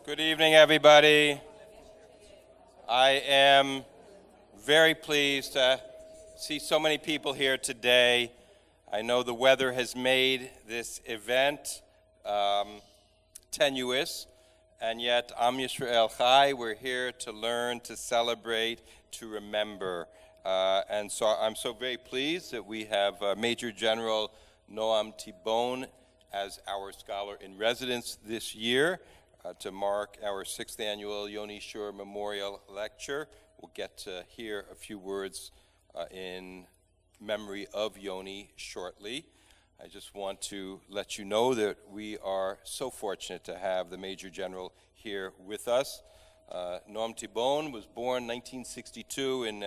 Good evening, everybody. I am very pleased to see so many people here today. I know the weather has made this event tenuous, and yet Am Yisrael Chai, we're here to learn, to celebrate, to remember. And so I'm so very pleased that we have Major General Noam Tibon as our scholar in residence this year. To mark our 6th annual Yoni Suher Memorial Lecture. We'll get to hear a few words in memory of Yoni shortly. I just want to let you know that we are so fortunate to have the Major General here with us. Noam Tibon was born 1962 in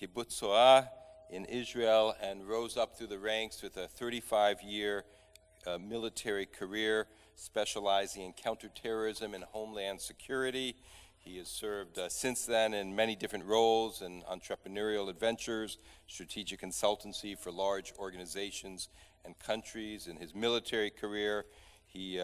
Kibbutz Soah in Israel and rose up through the ranks with a 35-year military career, specializing in counterterrorism and homeland security. He has served since then in many different roles in entrepreneurial adventures, strategic consultancy for large organizations and countries. In his military career, he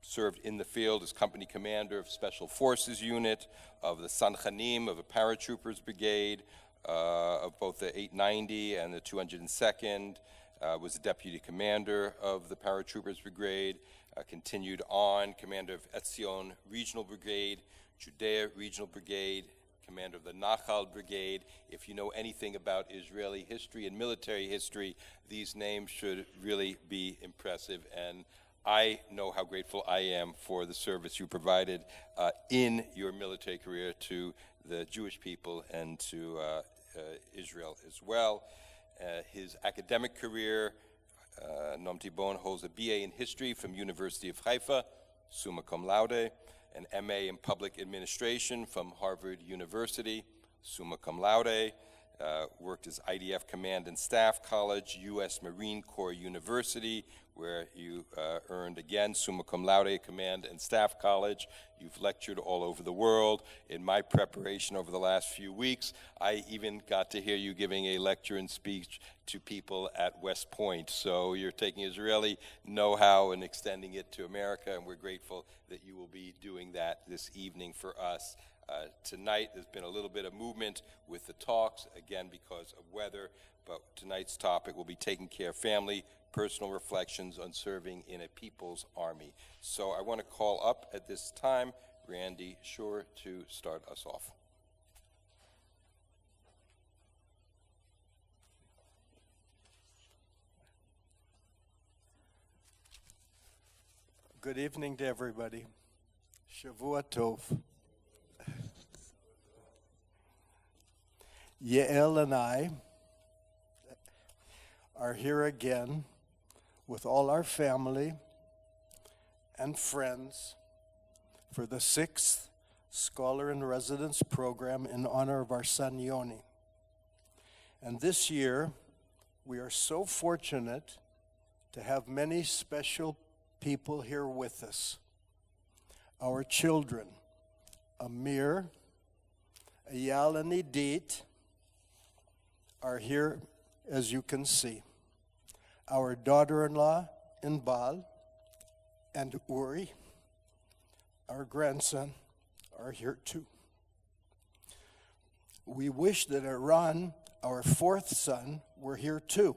served in the field as company commander of Special Forces Unit, of the Sanchanim, of a paratroopers brigade, of both the 890 and the 202nd, was the deputy commander of the paratroopers brigade, continued on, commander of Etzion Regional Brigade, Judea Regional Brigade, commander of the Nachal Brigade. If you know anything about Israeli history and military history, these names should really be impressive, and I know how grateful I am for the service you provided in your military career to the Jewish people and to Israel as well. His academic career, Noam Tibon holds a BA in History from University of Haifa, summa cum laude, an MA in Public Administration from Harvard University, summa cum laude, worked as IDF Command and Staff College, U.S. Marine Corps University, where you earned again summa cum laude, Command and Staff College. You've lectured all over the world. In my preparation over the last few weeks, I even got to hear you giving a lecture and speech to people at West Point. So you're taking Israeli know-how and extending it to America, and we're grateful that you will be doing that this evening for us. Tonight, there's been a little bit of movement with the talks, again because of weather, but tonight's topic will be taking care of family, personal reflections on serving in a people's army. So I want to call up at this time Randy Shore to start us off. Good evening to everybody. Shavua Tov. Yael and I are here again with all our family and friends for the 6th Scholar in Residence program in honor of our son Yoni. And this year, we are so fortunate to have many special people here with us. Our children, Amir, Eyal, and Edith, are here, as you can see. Our daughter-in-law, Inbal, and Uri, our grandson, are here too. We wish that Iran, our 4th son, were here too,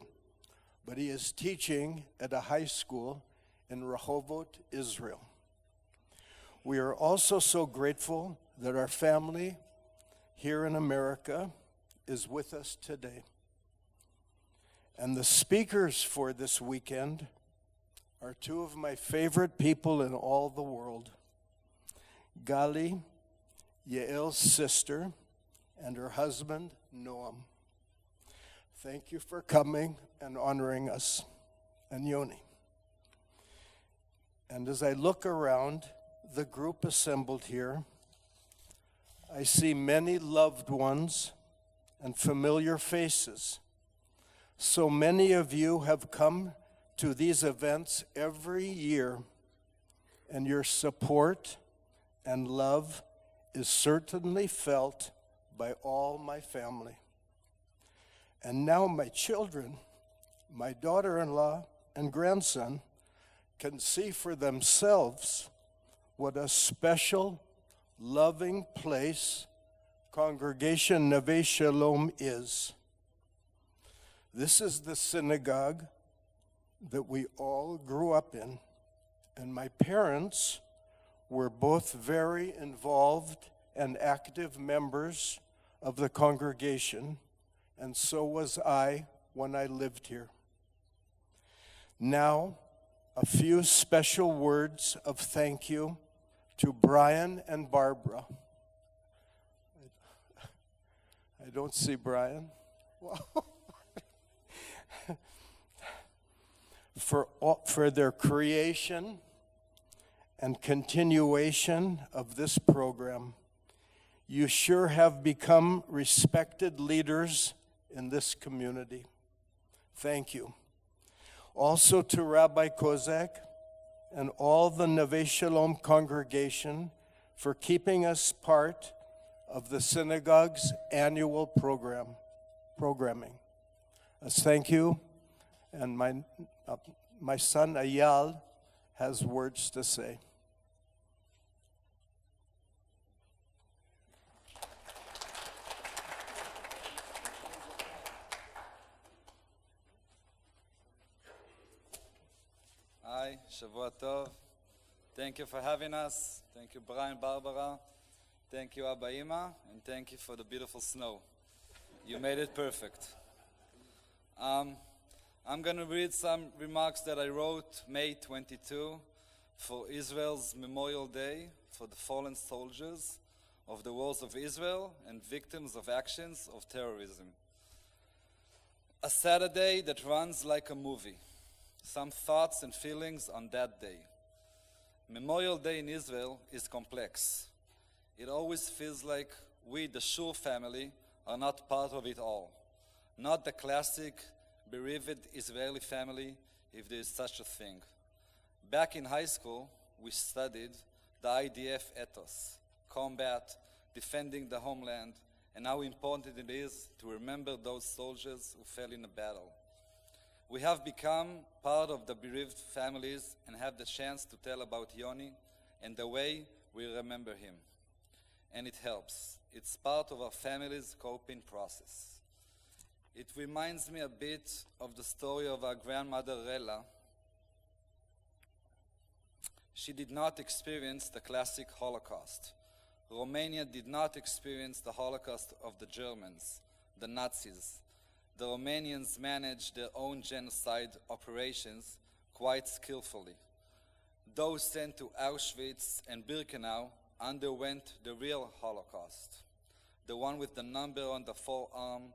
but he is teaching at a high school in Rehovot, Israel. We are also so grateful that our family here in America is with us today. And the speakers for this weekend are two of my favorite people in all the world. Gali, Yael's sister, and her husband, Noam. Thank you for coming and honoring us, and Yoni. And as I look around the group assembled here, I see many loved ones and familiar faces. So many of you have come to these events every year, and your support and love is certainly felt by all my family. And now my children, my daughter-in-law and grandson, can see for themselves what a special, loving place Congregation Neveh Shalom is. This is the synagogue that we all grew up in, and my parents were both very involved and active members of the congregation, and so was I when I lived here. Now, a few special words of thank you to Brian and Barbara. I don't see Brian. For their creation and continuation of this program. You sure have become respected leaders in this community. Thank you. Also to Rabbi Kozak and all the Neveh Shalom congregation for keeping us part of the synagogue's annual programming. Thank you, and my son Ayal has words to say. Hi, Shavua Tov. Thank you for having us. Thank you, Brian, Barbara. Thank you, Abba Ima, and thank you for the beautiful snow. You made it perfect. I'm going to read some remarks that I wrote May 22 for Israel's Memorial Day for the fallen soldiers of the wars of Israel and victims of actions of terrorism. A Saturday that runs like a movie. Some thoughts and feelings on that day. Memorial Day in Israel is complex. It always feels like we, the Shur family, are not part of it all. Not the classic bereaved Israeli family, if there is such a thing. Back in high school, we studied the IDF ethos, combat, defending the homeland, and how important it is to remember those soldiers who fell in a battle. We have become part of the bereaved families and have the chance to tell about Yoni and the way we remember him. And it helps. It's part of our family's coping process. It reminds me a bit of the story of our grandmother Rela. She did not experience the classic Holocaust. Romania did not experience the Holocaust of the Germans, the Nazis. The Romanians managed their own genocide operations quite skillfully. Those sent to Auschwitz and Birkenau underwent the real Holocaust, the one with the number on the forearm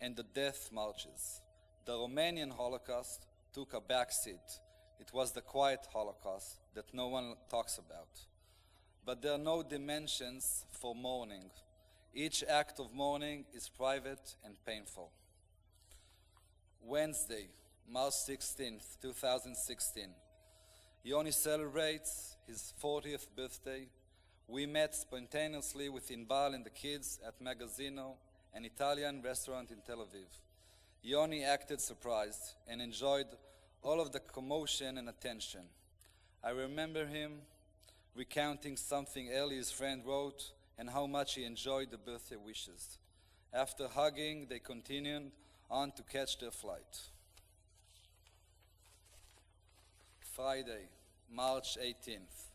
and the death marches. The Romanian Holocaust took a backseat. It was the quiet Holocaust that no one talks about. But there are no dimensions for mourning. Each act of mourning is private and painful. Wednesday, March 16th, 2016. Yoni celebrates his 40th birthday. We met spontaneously with Inbal and the kids at Magazzino, an Italian restaurant in Tel Aviv. Yoni acted surprised and enjoyed all of the commotion and attention. I remember him recounting something Eli's friend wrote and how much he enjoyed the birthday wishes. After hugging, they continued on to catch their flight. Friday, March 18th.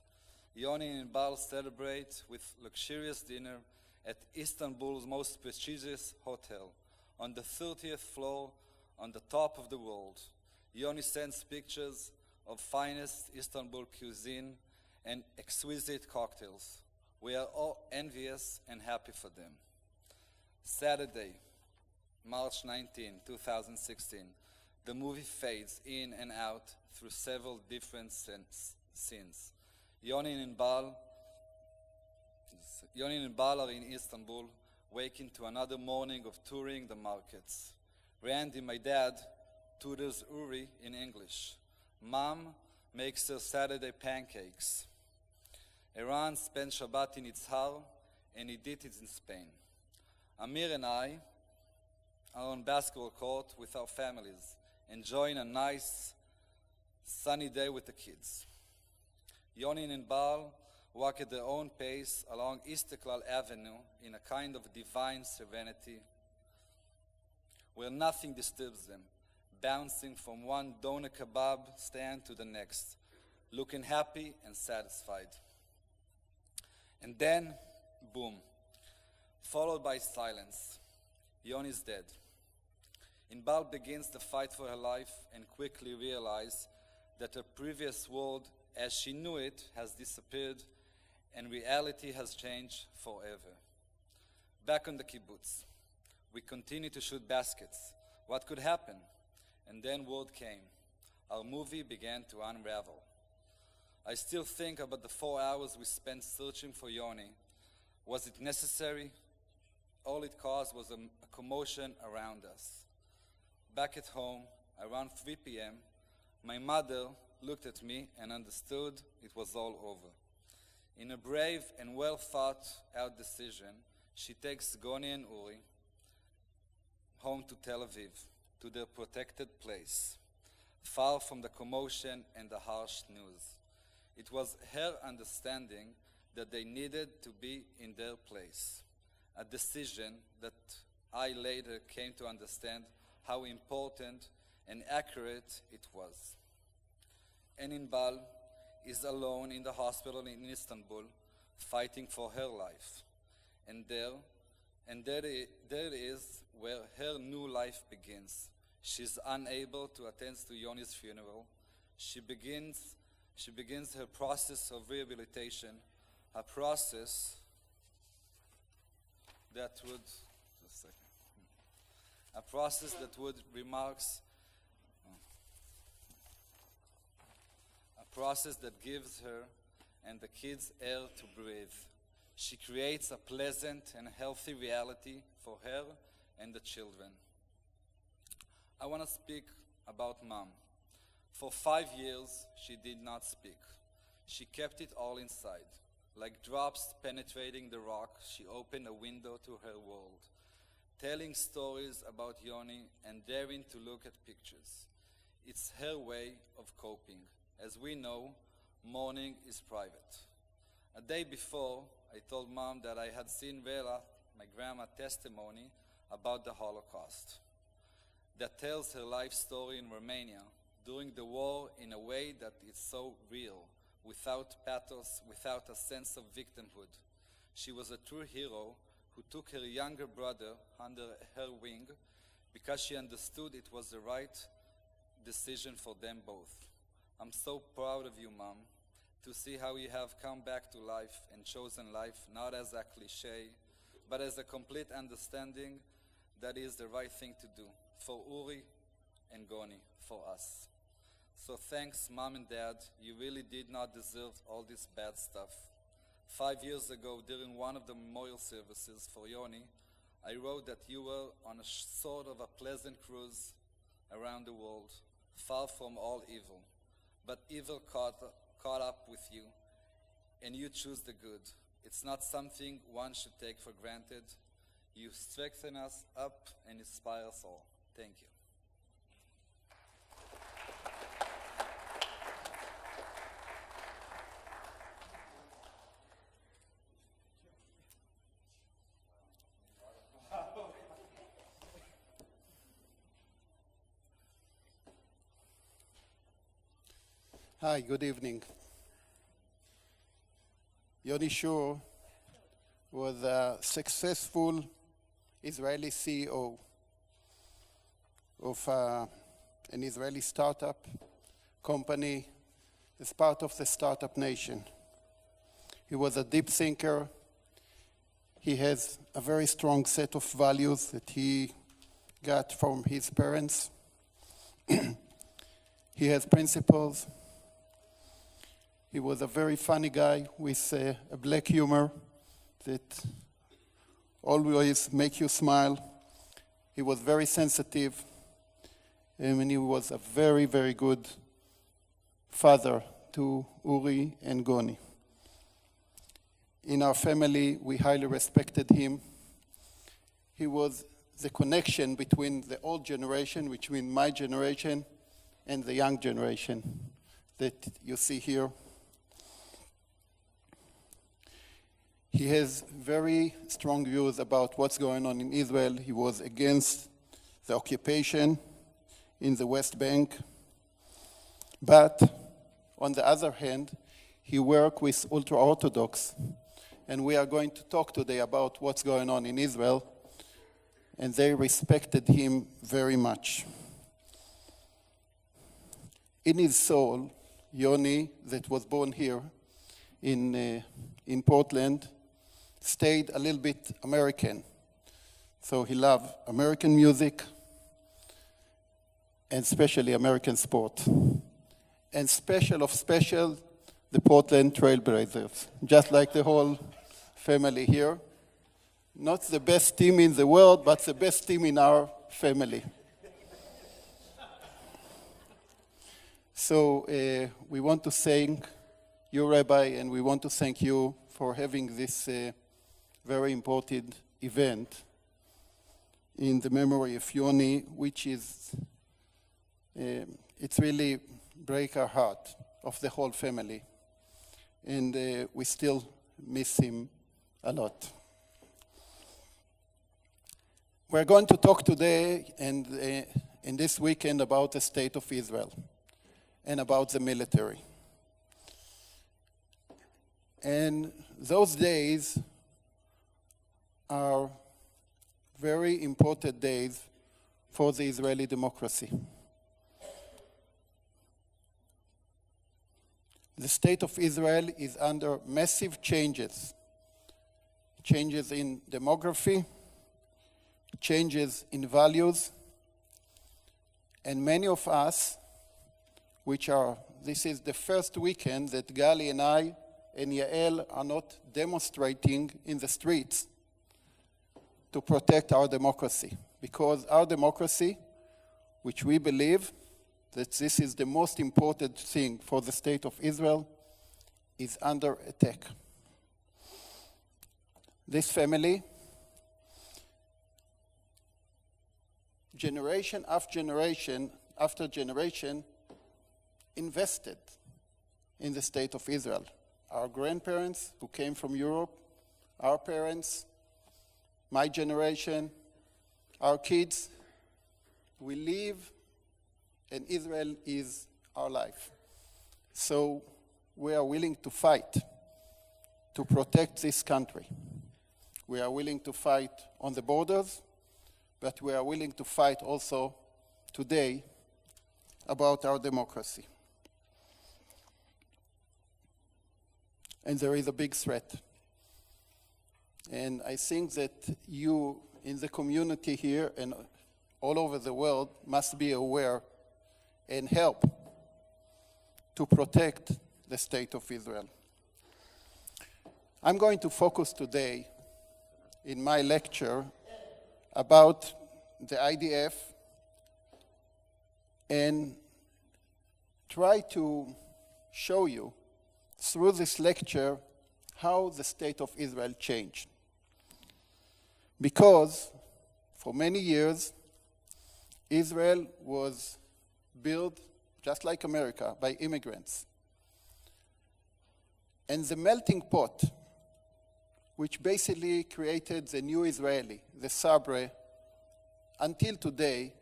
Yoni and Inbal celebrate with luxurious dinner at Istanbul's most prestigious hotel, on the 30th floor, on the top of the world. Yoni sends pictures of finest Istanbul cuisine and exquisite cocktails. We are all envious and happy for them. Saturday, March 19, 2016. The movie fades in and out through several different scenes. Yoni and Inbal are in Istanbul, waking to another morning of touring the markets. Randy, my dad, tutors Uri in English. Mom makes her Saturday pancakes. Eran spent Shabbat in Yitzhar, and he did it in Spain. Amir and I are on basketball court with our families, enjoying a nice sunny day with the kids. Yoni and Inbal walk at their own pace along Istiklal Avenue in a kind of divine serenity where nothing disturbs them, bouncing from one doner kebab stand to the next, looking happy and satisfied. And then, boom, followed by silence. Yoni's dead. Inbal begins the fight for her life and quickly realizes that her previous world, as she knew it, has disappeared and reality has changed forever. Back on the kibbutz, we continue to shoot baskets. What could happen? And then word came. Our movie began to unravel. I still think about the 4 hours we spent searching for Yoni. Was it necessary? All it caused was a commotion around us. Back at home, around 3 p.m., my mother looked at me and understood it was all over. In a brave and well-thought-out decision, she takes Goni and Uri home to Tel Aviv, to their protected place, far from the commotion and the harsh news. It was her understanding that they needed to be in their place, a decision that I later came to understand how important and accurate it was. And Inbal is alone in the hospital in Istanbul, fighting for her life. And there it is where her new life begins. She's unable to attend to Yoni's funeral. She begins her process of rehabilitation, a process that would, a process that gives her and the kids air to breathe. She creates a pleasant and healthy reality for her and the children. I want to speak about Mom. For 5 years, she did not speak. She kept it all inside. Like drops penetrating the rock, she opened a window to her world, telling stories about Yoni and daring to look at pictures. It's her way of coping. As we know, mourning is private. A day before, I told Mom that I had seen Vera, my grandma's testimony about the Holocaust, that tells her life story in Romania during the war in a way that is so real, without pathos, without a sense of victimhood. She was a true hero who took her younger brother under her wing because she understood it was the right decision for them both. I'm so proud of you, Mom, to see how you have come back to life and chosen life not as a cliche, but as a complete understanding that is the right thing to do for Uri and Goni, for us. So thanks, Mom and Dad. You really did not deserve all this bad stuff. 5 years ago, during one of the memorial services for Yoni, I wrote that you were on a sort of a pleasant cruise around the world, far from all evil. But evil caught up with you, and you choose the good. It's not something one should take for granted. You strengthen us up and inspire us all. Thank you. Hi, good evening. Yoni Suher was a successful Israeli CEO of an Israeli startup company as part of the startup nation. He was a deep thinker. He has a very strong set of values that he got from his parents. He has principles. He was a very funny guy with a black humor that always make you smile. He was very sensitive, and he was a very, very good father to Uri and Goni. In our family, we highly respected him. He was the connection between the old generation, between my generation and the young generation that you see here. He has very strong views about what's going on in Israel. He was against the occupation in the West Bank. But on the other hand, he worked with ultra-Orthodox. And we are going to talk today about what's going on in Israel. And they respected him very much. In his soul, Yoni, that was born here in Portland, stayed a little bit American. So he loved American music, and especially American sport. And special of special, the Portland Trailblazers, just like the whole family here. Not the best team in the world, but the best team in our family. So we want to thank you, Rabbi, and we want to thank you for having this very important event in the memory of Yoni, which is, it's really break our heart of the whole family. And we still miss him a lot. We're going to talk today and in this weekend about the state of Israel and about the military. And those days are very important days for the Israeli democracy. The state of Israel is under massive changes. Changes in demography, changes in values, and many of us, this is the first weekend that Gali and I and Yael are not demonstrating in the streets to protect our democracy. Because our democracy, which we believe that this is the most important thing for the state of Israel, is under attack. This family, generation after generation, invested in the state of Israel. Our grandparents who came from Europe, our parents, my generation, our kids, we live, and Israel is our life. So we are willing to fight to protect this country. We are willing to fight on the borders, but we are willing to fight also today about our democracy. And there is a big threat. And I think that you in the community here and all over the world must be aware and help to protect the state of Israel. I'm going to focus today in my lecture about the IDF and try to show you through this lecture how the state of Israel changed. Because for many years, Israel was built, just like America, by immigrants. And the melting pot, which basically created the new Israeli, the Sabre, until today,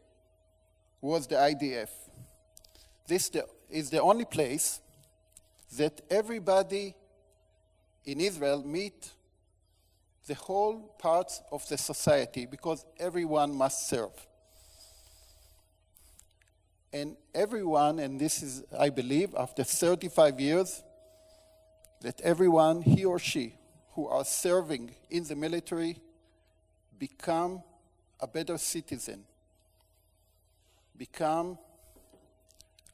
was the IDF. This is the only place that everybody in Israel meet the whole parts of the society, because everyone must serve. And everyone, and this is, I believe, after 35 years, that everyone, he or she, who are serving in the military, become a better citizen, become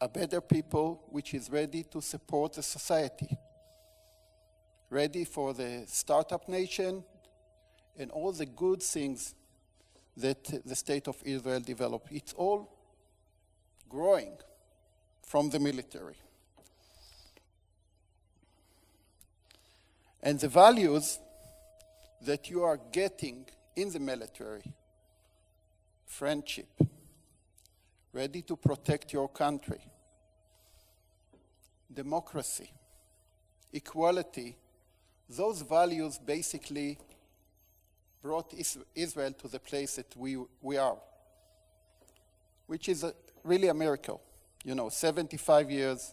a better people which is ready to support the society, ready for the startup nation and all the good things that the state of Israel developed. It's all growing from the military. And the values that you are getting in the military, friendship, ready to protect your country, democracy, equality, those values basically brought Israel to the place that we are, which is really a miracle. 75 years,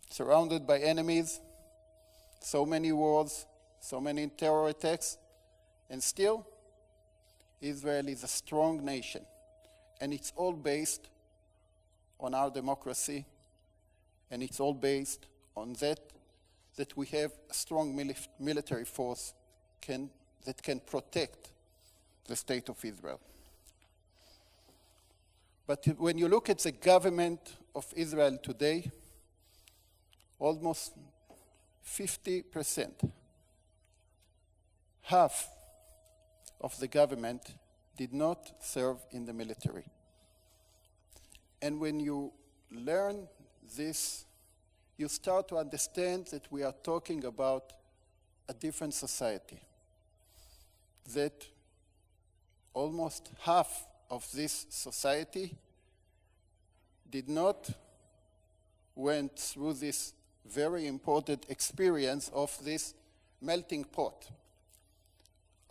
surrounded by enemies, so many wars, so many terror attacks, and still, Israel is a strong nation. And it's all based on our democracy, and it's all based on that we have a strong military force that can protect the state of Israel. But when you look at the government of Israel today, almost 50%, half of the government did not serve in the military. And when you learn this, you start to understand that we are talking about a different society, that almost half of this society did not went through this very important experience of this melting pot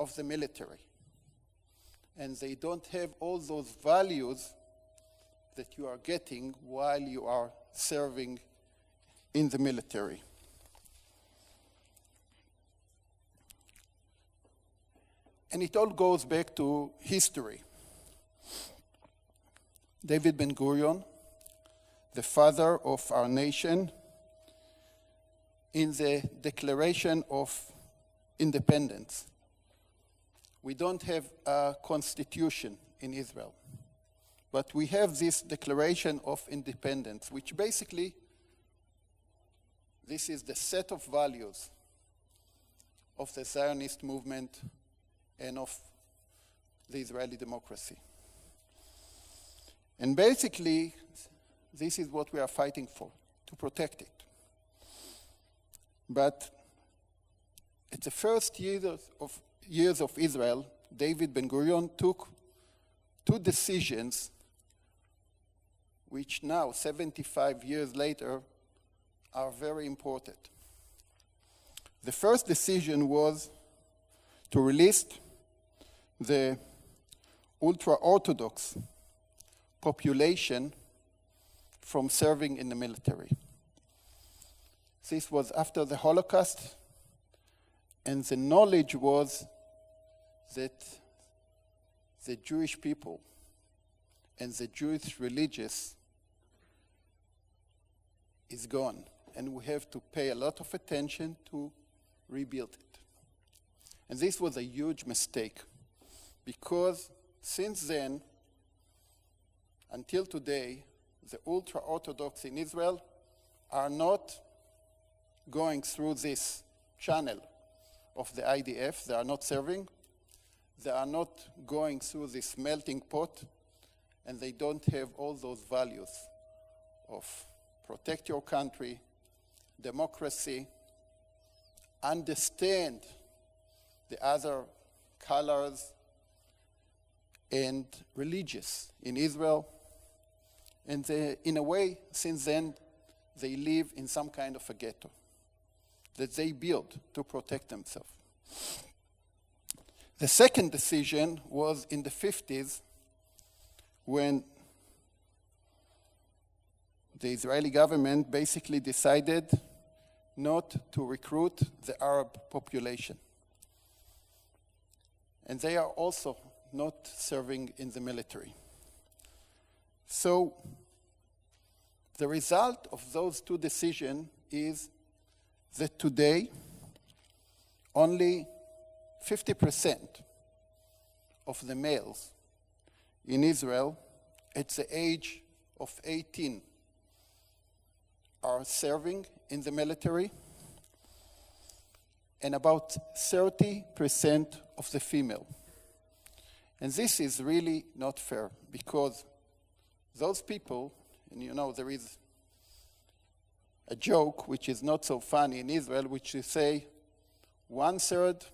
of the military. And they don't have all those values that you are getting while you are serving in the military. And it all goes back to history. David Ben-Gurion, the father of our nation, in the Declaration of Independence. We don't have a constitution in Israel, but we have this Declaration of Independence, which basically, this is the set of values of the Zionist movement and of the Israeli democracy. And basically, this is what we are fighting for, to protect it. But at the first years of Israel, David Ben-Gurion took two decisions which now, 75 years later, are very important. The first decision was to release the ultra-Orthodox population from serving in the military. This was after the Holocaust, and the knowledge was that the Jewish people and the Jewish religious is gone, and we have to pay a lot of attention to rebuild it. And this was a huge mistake, because since then, until today, the ultra-Orthodox in Israel are not going through this channel of the IDF. They are not serving. They are not going through this melting pot, and they don't have all those values of protect your country, democracy, understand the other colors, and religious in Israel. And they, in a way, since then, they live in some kind of a ghetto that they build to protect themselves. The second decision was in the 50s, when the Israeli government basically decided not to recruit the Arab population. And they are also not serving in the military. So the result of those two decisions is that today only 50% of the males in Israel at the age of 18 are serving in the military, and about 30% of the female. And this is really not fair, because those people, and you know there is a joke which is not so funny in Israel, which is say 1/3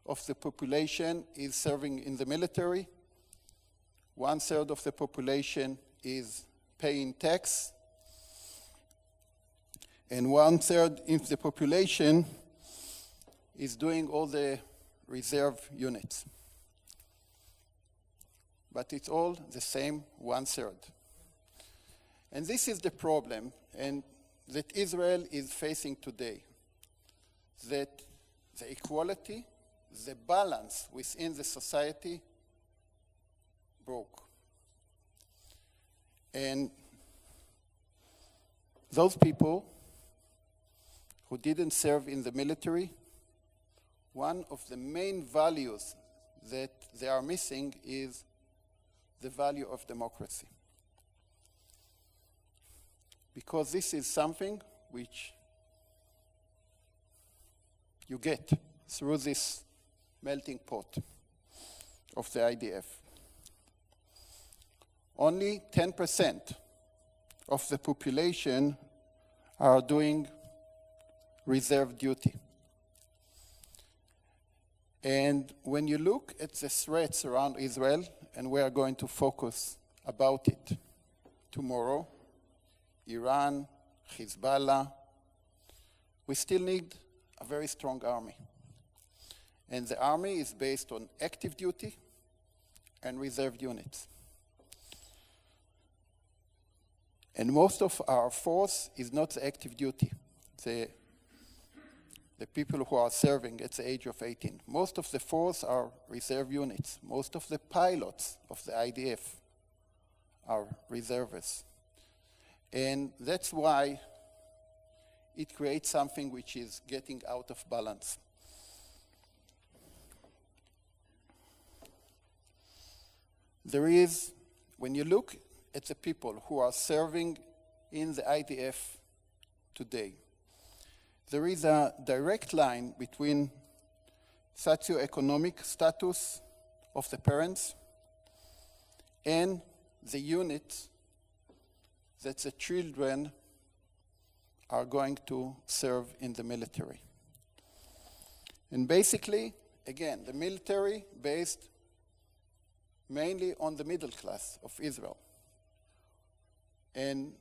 of the population is serving in the military, 1/3 of the population is paying tax, And 1/3 of the population is doing all the reserve units. But it's all the same 1/3. And this is the problem and that Israel is facing today, that the equality, the balance within the society broke. And those people who didn't serve in the military, one of the main values that they are missing is the value of democracy. Because this is something which you get through this melting pot of the IDF. Only 10% of the population are doing reserve duty. And when you look at the threats around Israel, and we are going to focus about it tomorrow, Iran, Hezbollah, we still need a very strong army. And the army is based on active duty and reserve units. And most of our force is not the active duty, the people who are serving at the age of 18. Most of the force are reserve units. Most of the pilots of the IDF are reservists. And that's why it creates something which is getting out of balance. There is, when you look at the people who are serving in the IDF today, there is a direct line between socioeconomic status of the parents and the unit that the children are going to serve in the military. And basically, again, the military based mainly on the middle class of Israel. And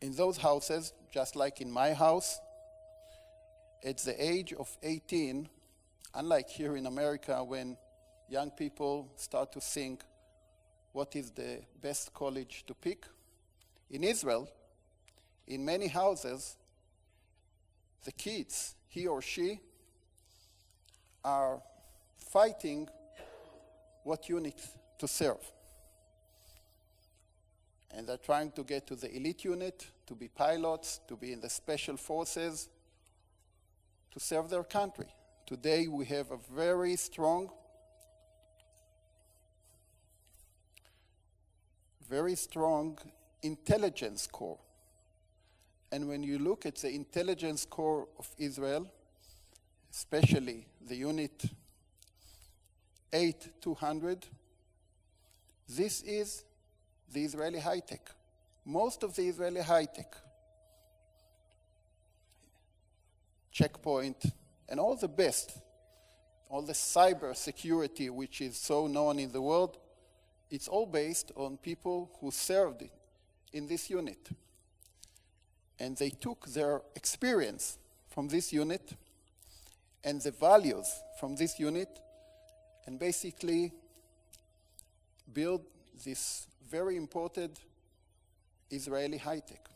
in those houses, just like in my house, at the age of 18, unlike here in America when young people start to think what is the best college to pick, in Israel, in many houses, the kids, he or she, are fighting what unit to serve. And they're trying to get to the elite unit, to be pilots, to be in the special forces, to serve their country. Today we have a very strong intelligence corps. And when you look at the intelligence corps of Israel, especially the unit 8200, this is the Israeli high-tech. Most of the Israeli high-tech, checkpoint, and all the best, all the cyber security which is so known in the world, it's all based on people who served in this unit. And they took their experience from this unit and the values from this unit and basically build this very important Israeli high-tech.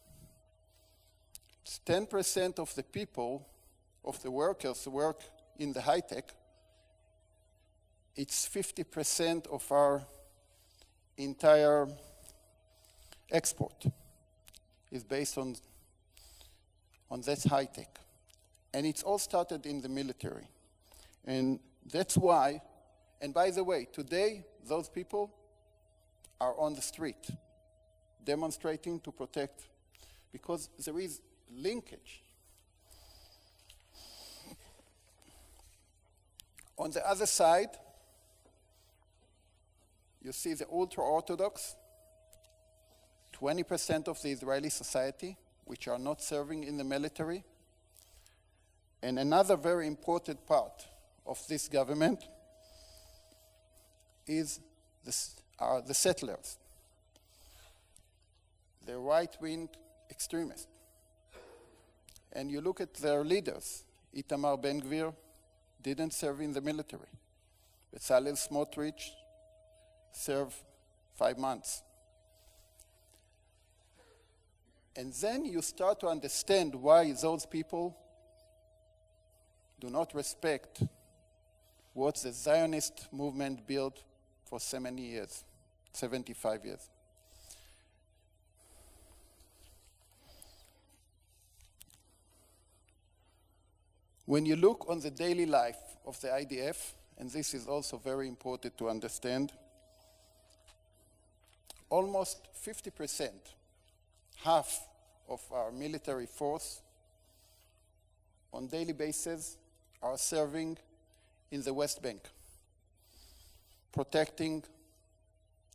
It's 10% of the people, of the workers who work in the high-tech. It's 50% of our entire export is based on that high-tech. And it's all started in the military. And that's why, and by the way, today those people are on the street demonstrating to protect, because there is linkage. On the other side, you see the ultra-Orthodox, 20% of the Israeli society, which are not serving in the military. And another very important part of this government are the settlers, the right-wing extremists. And you look at their leaders. Itamar Ben-Gvir didn't serve in the military. Bezalel Smotrich served 5 months. And then you start to understand why those people do not respect what the Zionist movement built for so many years, 75 years. When you look on the daily life of the IDF, and this is also very important to understand, almost 50%, half of our military force on daily basis are serving in the West Bank, protecting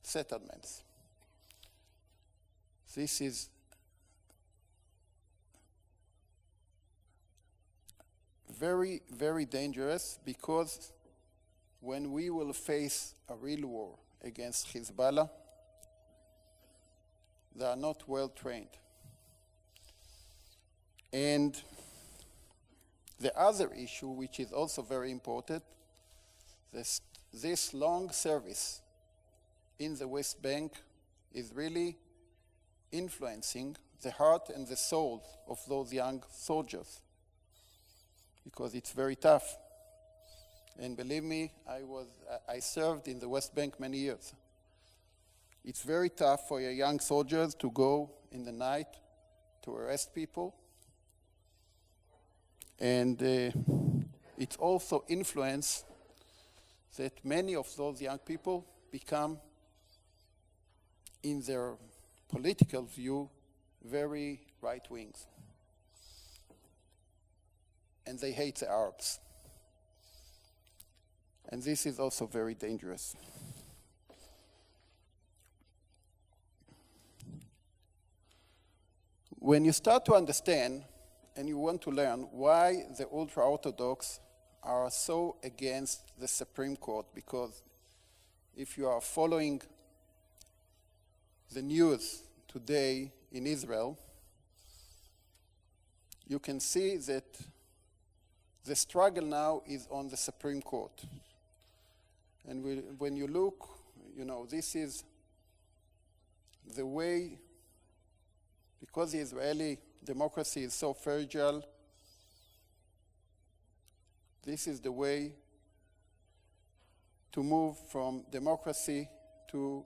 settlements. This is very, very dangerous, because when we will face a real war against Hezbollah, they are not well trained. And the other issue, which is also very important, this long service in the West Bank is really influencing the heart and the soul of those young soldiers, because it's very tough. And believe me, I served in the West Bank many years. It's very tough for your young soldiers to go in the night to arrest people. And it also influences that many of those young people become, in their political view, very right wings. And they hate the Arabs. And this is also very dangerous. When you start to understand and you want to learn why the ultra-Orthodox are so against the Supreme Court, because if you are following the news today in Israel, you can see that the struggle now is on the Supreme Court. And when you look, this is the way, because the Israeli democracy is so fragile, this is the way to move from democracy to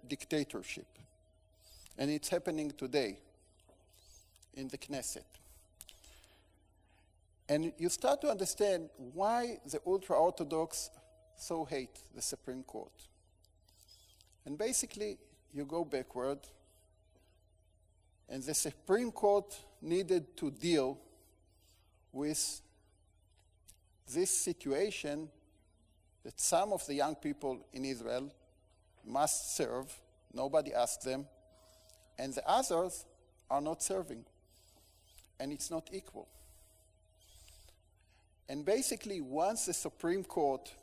dictatorship. And it's happening today in the Knesset. And you start to understand why the ultra-Orthodox so hate the Supreme Court. And basically, you go backward, and the Supreme Court needed to deal with this situation that some of the young people in Israel must serve, nobody asked them, and the others are not serving, and it's not equal. And basically, once the Supreme Court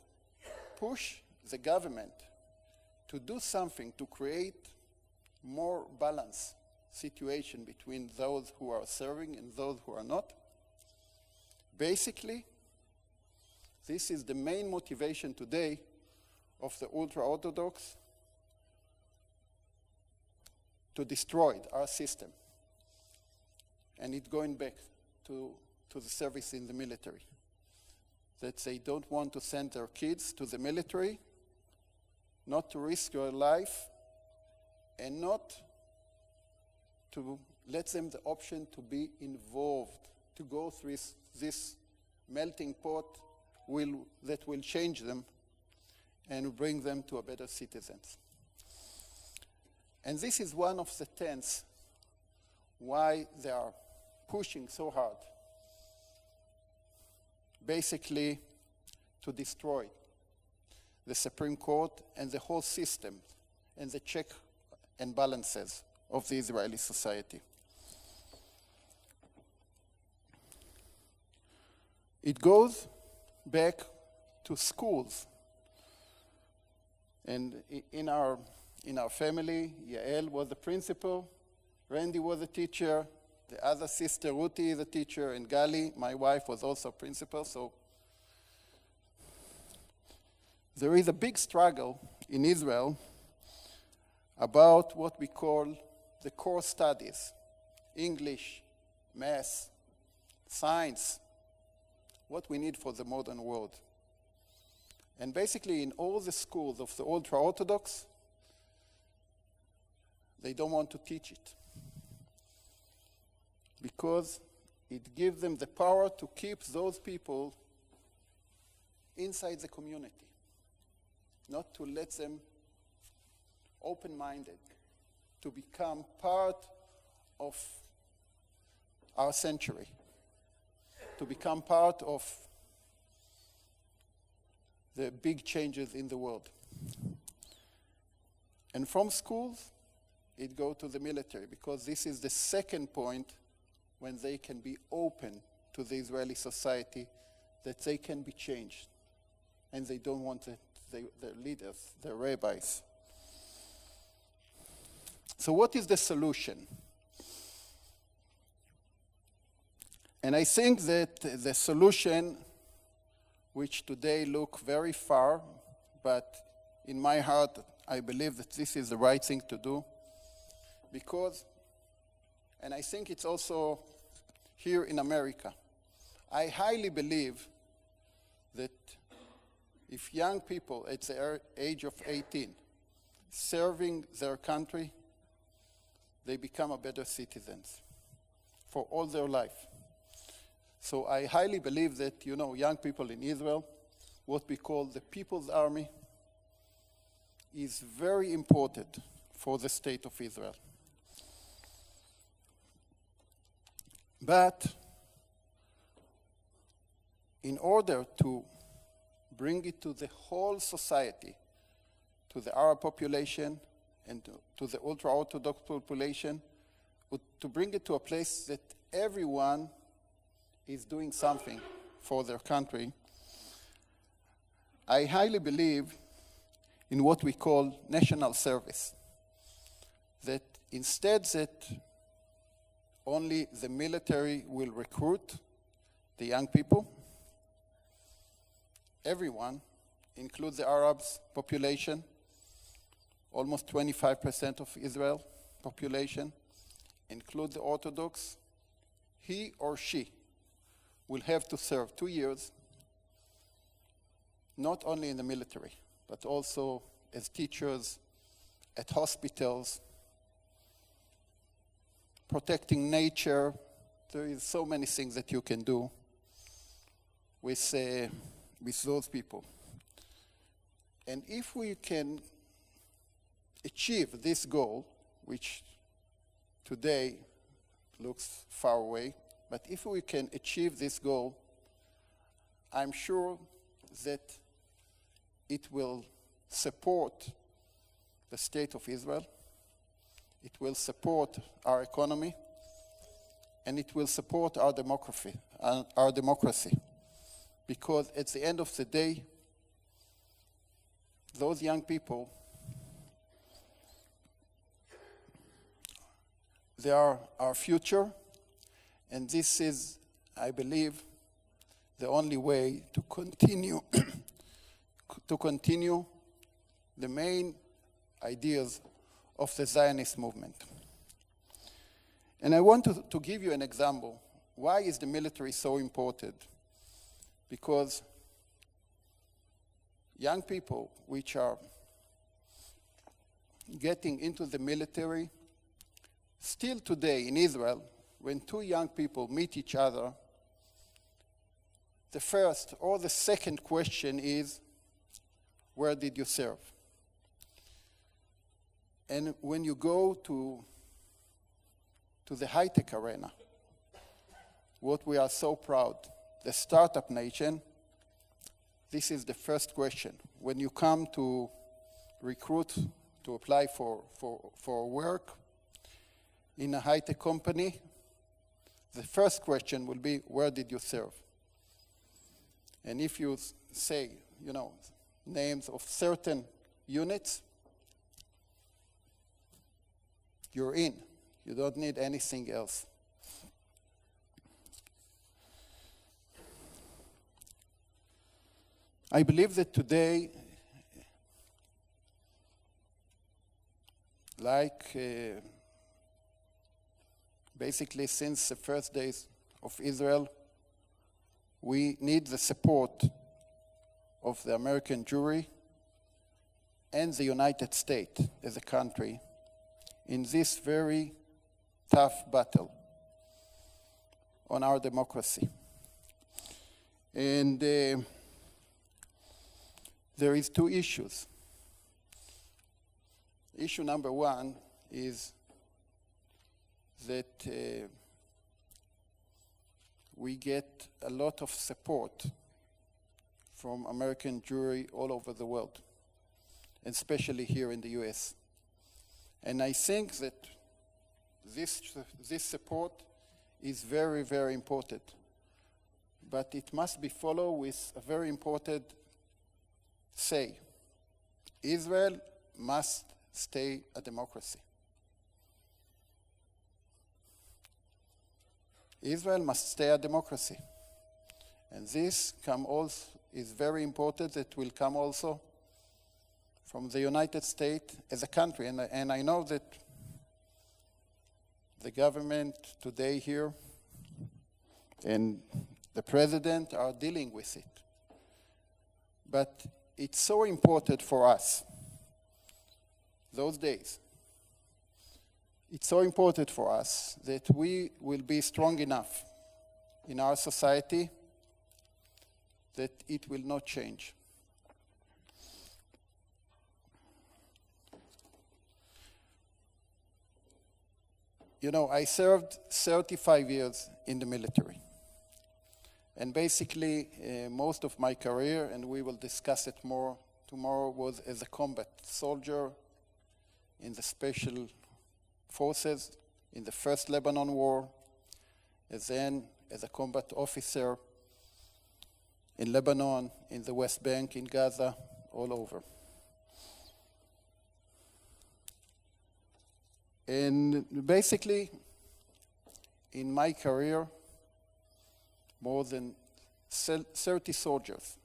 pushed the government to do something to create more balanced situation between those who are serving and those who are not, basically, this is the main motivation today of the ultra-Orthodox to destroy our system. And it's going back to the service in the military. That they don't want to send their kids to the military, not to risk your life, and not to let them the option to be involved, to go through this melting pot that will change them and bring them to a better citizens. And this is one of the tenets why they are pushing so hard, basically to destroy the Supreme Court and the whole system and the check and balances of the Israeli society. It goes back to schools. And in our family, Yael was the principal, Randy was a teacher, The other sister, Ruti, is a teacher, and Gali, my wife, was also principal. So there is a big struggle in Israel about what we call the core studies: English, math, science, what we need for the modern world. And basically in all the schools of the ultra-Orthodox, they don't want to teach it because it gives them the power to keep those people inside the community, not to let them open-minded, to become part of our century, to become part of the big changes in the world. And from schools, it goes to the military, because this is the second point when they can be open to the Israeli society, that they can be changed. And they don't want their leaders, their rabbis. So what is the solution? And I think that the solution, which today look very far, but in my heart, I believe that this is the right thing to do, because, and I think it's also here in America, I highly believe that if young people at the age of 18 serving their country, they become a better citizens for all their life. So I highly believe that, young people in Israel, what we call the People's Army, is very important for the state of Israel. But in order to bring it to the whole society, to the Arab population and to the ultra-Orthodox population, to bring it to a place that everyone is doing something for their country, I highly believe in what we call national service. That instead that only the military will recruit the young people, everyone, include the Arabs population, almost 25% of Israel population, include the Orthodox, he or she will have to serve 2 years, not only in the military, but also as teachers, at hospitals, protecting nature. There is so many things that you can do with those people. And if we can achieve this goal, which today looks far away, but if we can achieve this goal, I'm sure that it will support the state of Israel, it will support our economy, and it will support our democracy. Because at the end of the day, those young people, they are our future, and this is, I believe, the only way to continue the main ideas of the Zionist movement. And I want to give you an example. Why is the military so important? Because young people which are getting into the military, still today in Israel, when two young people meet each other, the first or the second question is, where did you serve? And when you go to the high-tech arena, what we are so proud, the startup nation, this is the first question. When you come to recruit, to apply for work in a high-tech company, the first question will be, where did you serve? And if you say, names of certain units, you're in. You don't need anything else. I believe that today, basically since the first days of Israel, we need the support of the American Jewry and the United States as a country in this very tough battle on our democracy. And there is two issues. Issue number one is that we get a lot of support from American Jewry all over the world, especially here in the US. And I think that this support is very, very important. But it must be followed with a very important say. Israel must stay a democracy. Israel must stay a democracy. And this is very important. It will come also from the United States as a country. And I know that the government today here and the president are dealing with it. But it's so important for us, those days. It's so important for us that we will be strong enough in our society that it will not change. You know, I served 35 years in the military. And basically, most of my career, and we will discuss it more tomorrow, was as a combat soldier in the special forces in the First Lebanon War, and then as a combat officer in Lebanon, in the West Bank, in Gaza, all over. And basically, in my career, more than 30 soldiers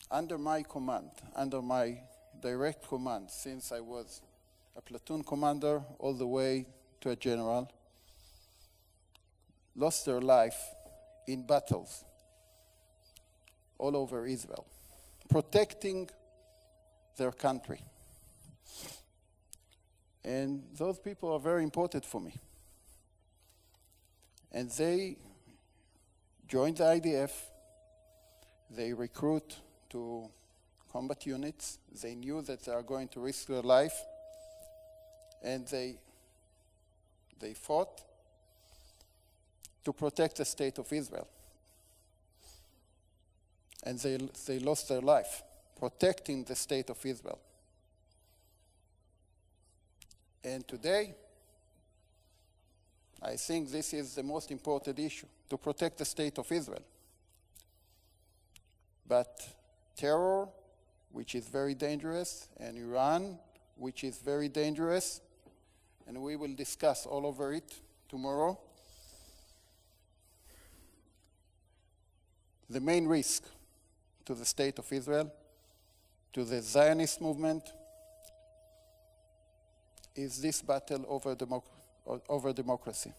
under my command, under my direct command, since I was a platoon commander all the way to a general, lost their life in battles all over Israel, protecting their country. And those people are very important for me. And they joined the IDF. They recruit to combat units. They knew that they are going to risk their life. And they fought to protect the state of Israel. And they lost their life protecting the state of Israel. And today, I think this is the most important issue, to protect the state of Israel. But terror, which is very dangerous, and Iran, which is very dangerous, and we will discuss all over it tomorrow. The main risk to the state of Israel, to the Zionist movement, is this battle over democracy.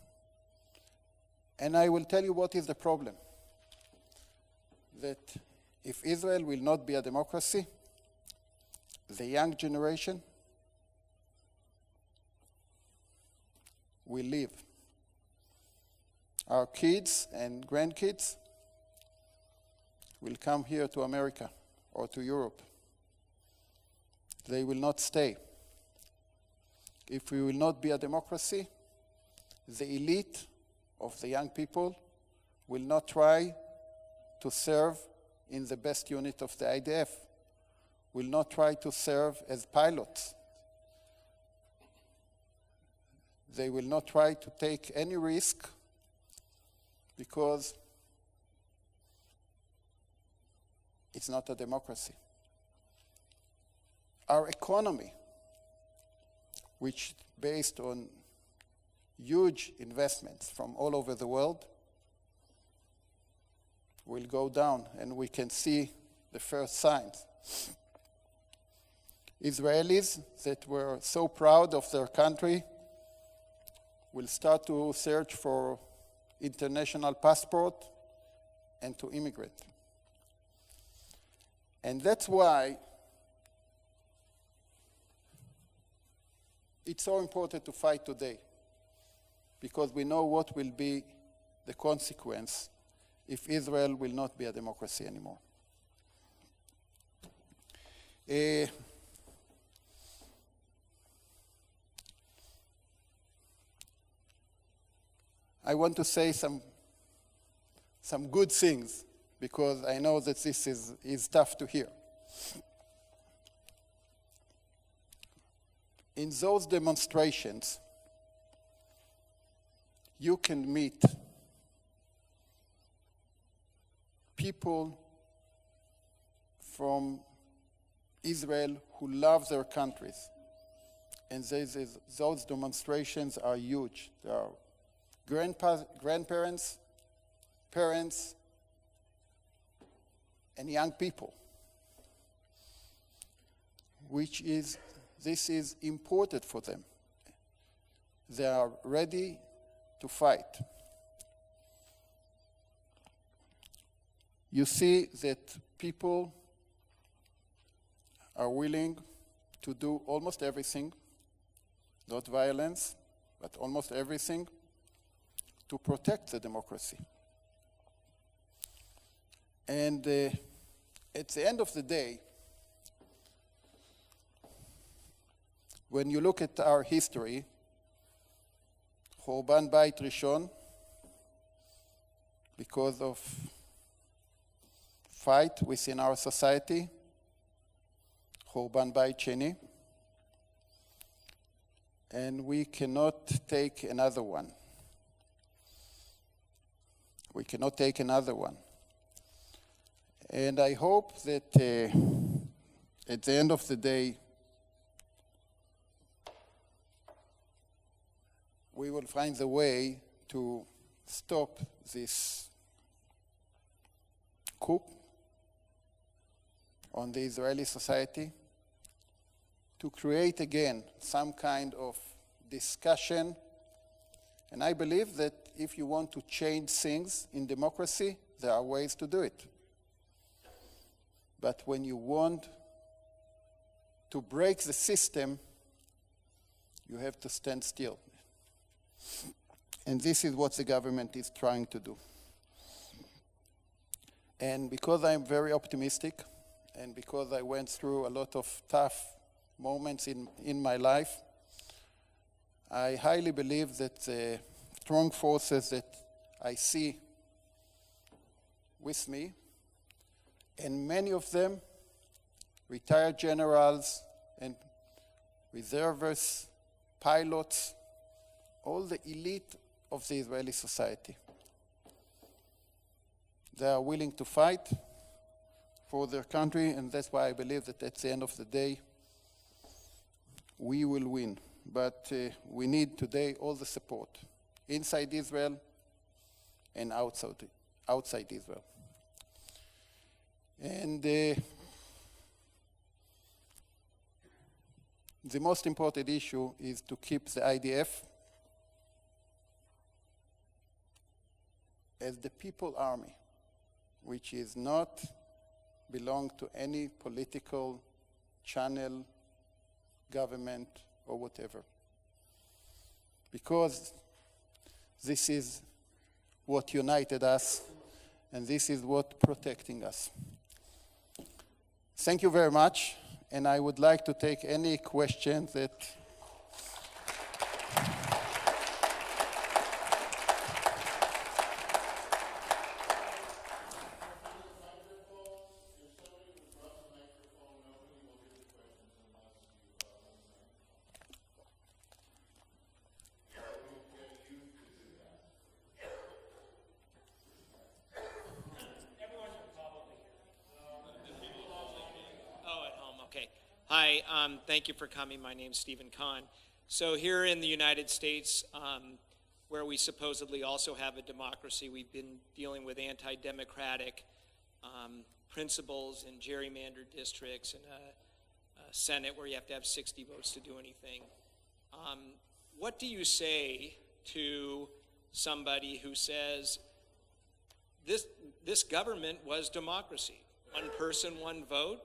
And I will tell you what is the problem. That if Israel will not be a democracy, the young generation will leave. Our kids and grandkids will come here to America or to Europe. They will not stay. If we will not be a democracy, the elite of the young people will not try to serve in the best unit of the IDF, will not try to serve as pilots. They will not try to take any risk because it's not a democracy. Our economy, which based on huge investments from all over the world, will go down, and we can see the first signs. Israelis that were so proud of their country will start to search for international passport and to immigrate. And that's why it's so important to fight today, because we know what will be the consequence if Israel will not be a democracy anymore. I want to say some good things, because I know that this is tough to hear. In those demonstrations, you can meet people from Israel who love their countries. And those demonstrations are huge. There are grandparents, parents, and young people, this is important for them. They are ready to fight. You see that people are willing to do almost everything, not violence, but almost everything, to protect the democracy. And at the end of the day, when you look at our history, Chorban Beit Rishon, because of fight within our society, Chorban Beit Sheni, and we cannot take another one. We cannot take another one. And I hope that at the end of the day, we will find a way to stop this coup on the Israeli society, to create again some kind of discussion. And I believe that if you want to change things in democracy, there are ways to do it. But when you want to break the system, you have to stand still. And this is what the government is trying to do. And because I'm very optimistic, and because I went through a lot of tough moments in my life, I highly believe that the strong forces that I see with me, and many of them retired generals and reservists, pilots, all the elite of the Israeli society. They are willing to fight for their country, and that's why I believe that at the end of the day, we will win. But we need today all the support, inside Israel and outside Israel. And the most important issue is to keep the IDF as the people army, which is not belong to any political channel, government, or whatever. Because this is what united us, and this is what protecting us. Thank you very much, and I would like to take any questions that Hi, thank you for coming. My name's Stephen Kahn. So here in the United States, where we supposedly also have a democracy. We've been dealing with anti-democratic principles in gerrymandered districts and a Senate where you have to have 60 votes to do anything. What do you say to somebody who says this government was democracy? One person, one vote.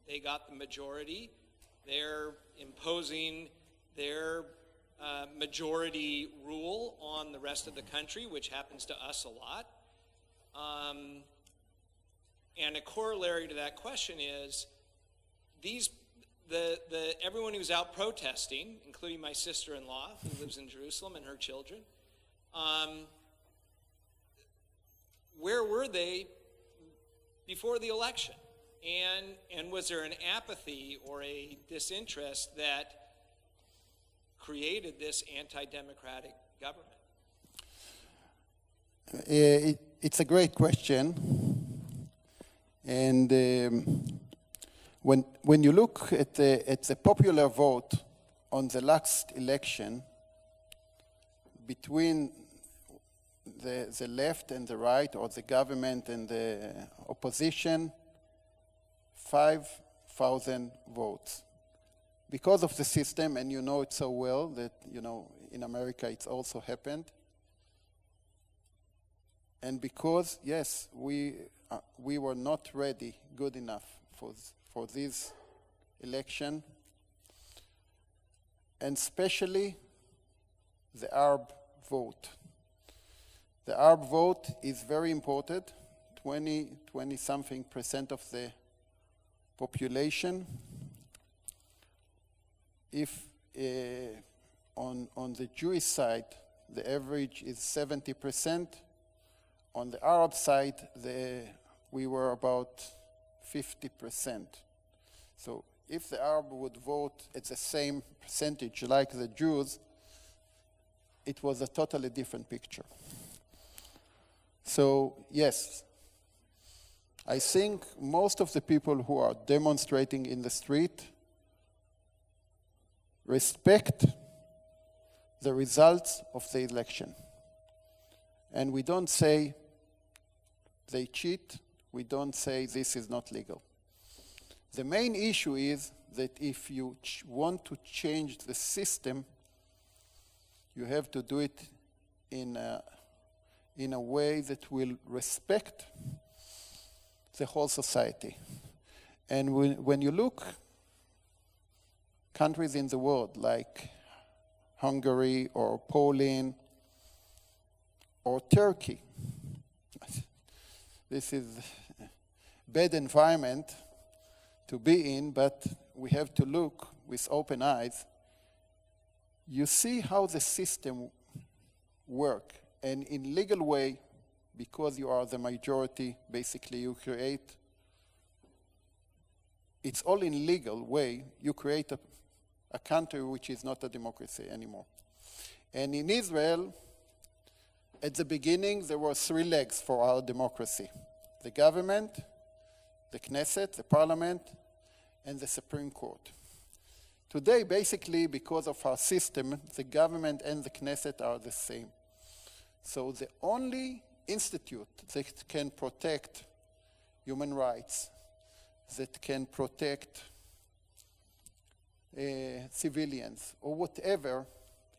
They got the majority. They're imposing their majority rule on the rest of the country, which happens to us a lot. And a corollary to that question is everyone who's out protesting, including my sister-in-law who lives in Jerusalem and her children, where were they before the election? And was there an apathy or a disinterest that created this anti-democratic government? It's a great question. And when you look at the popular vote on the last election between the left and the right, or the government and the opposition, 5,000 votes. Because of the system, and you know it so well that, in America it's also happened. And because, yes, we were not ready good enough for this election, and especially the Arab vote. The Arab vote is very important, 20-something% of the population. If on the Jewish side, the average is 70%, on the Arab side, we were about 50%. So if the Arab would vote at the same percentage like the Jews, it was a totally different picture. So yes, I think most of the people who are demonstrating in the street respect the results of the election. And we don't say they cheat, we don't say this is not legal. The main issue is that if you want to change the system, you have to do it in a way that will respect the whole society. And when you look countries in the world like Hungary or Poland or Turkey, this is a bad environment to be in, but we have to look with open eyes. You see how the system works. And in legal way, because you are the majority, basically you create, it's all in legal way, you create a country which is not a democracy anymore. And in Israel, at the beginning, there were 3 legs for our democracy: the government, the Knesset, the parliament, and the Supreme Court. Today, basically, because of our system, the government and the Knesset are the same. So the only institute that can protect human rights, that can protect civilians or whatever,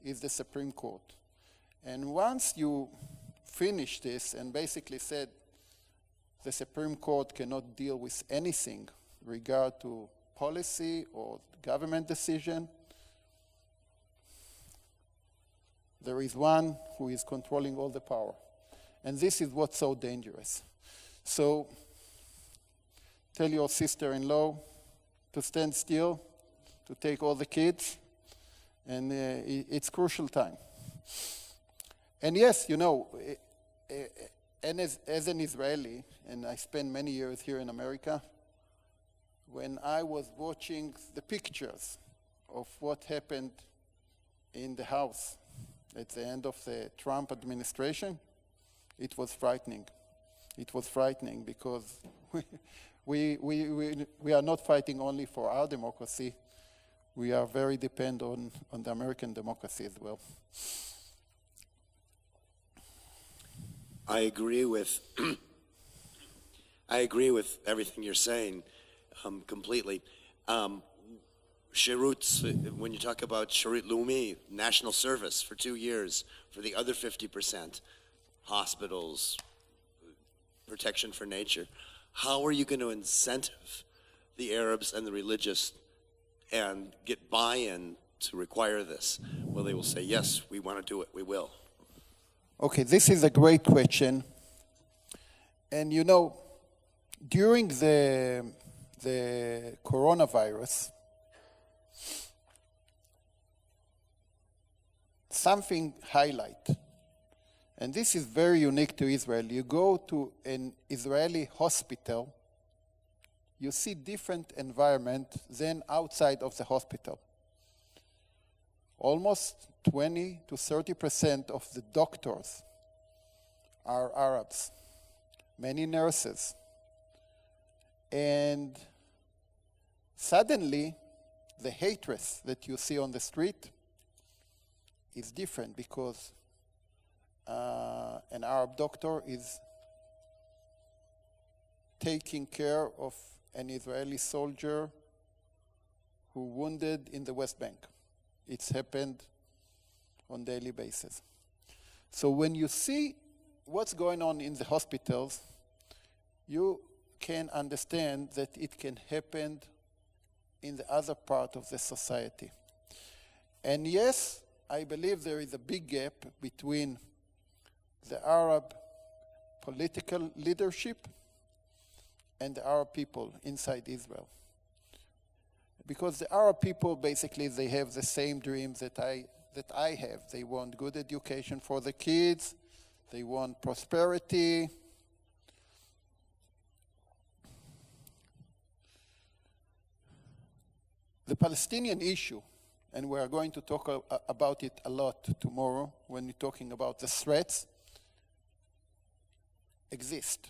is the Supreme Court. And once you finish this and basically said the Supreme Court cannot deal with anything regard to policy or government decision, there is one who is controlling all the power. And this is what's so dangerous. So tell your sister-in-law to stand still, to take all the kids, and it's crucial time. And yes, and as an Israeli, and I spent many years here in America, when I was watching the pictures of what happened in the House at the end of the Trump administration, it was frightening. It was frightening because we are not fighting only for our democracy. We are very dependent on the American democracy as well. I agree with I agree with everything you're saying completely. Shirut, when you talk about Shirut Lumi, national service for 2 years, for the other 50%, hospitals, protection for nature, how are you going to incentive the Arabs and the religious and get buy-in to require this? Well, they will say, yes, we want to do it, we will. Okay, this is a great question. And you know, during the coronavirus, something highlight, and this is very unique to Israel. You go to an Israeli hospital, you see different environment than outside of the hospital. Almost 20 to 30% of the doctors are Arabs, many nurses. And suddenly, the hatred that you see on the street is different because an Arab doctor is taking care of an Israeli soldier who wounded in the West Bank. It's happened on a daily basis. So when you see what's going on in the hospitals, you can understand that it can happen in the other part of the society. And yes, I believe there is a big gap between the Arab political leadership and the Arab people inside Israel. Because the Arab people, basically, they have the same dreams that I have. They want good education for the kids. They want prosperity. The Palestinian issue, and we are going to talk about it a lot tomorrow when we're talking about the threats, exist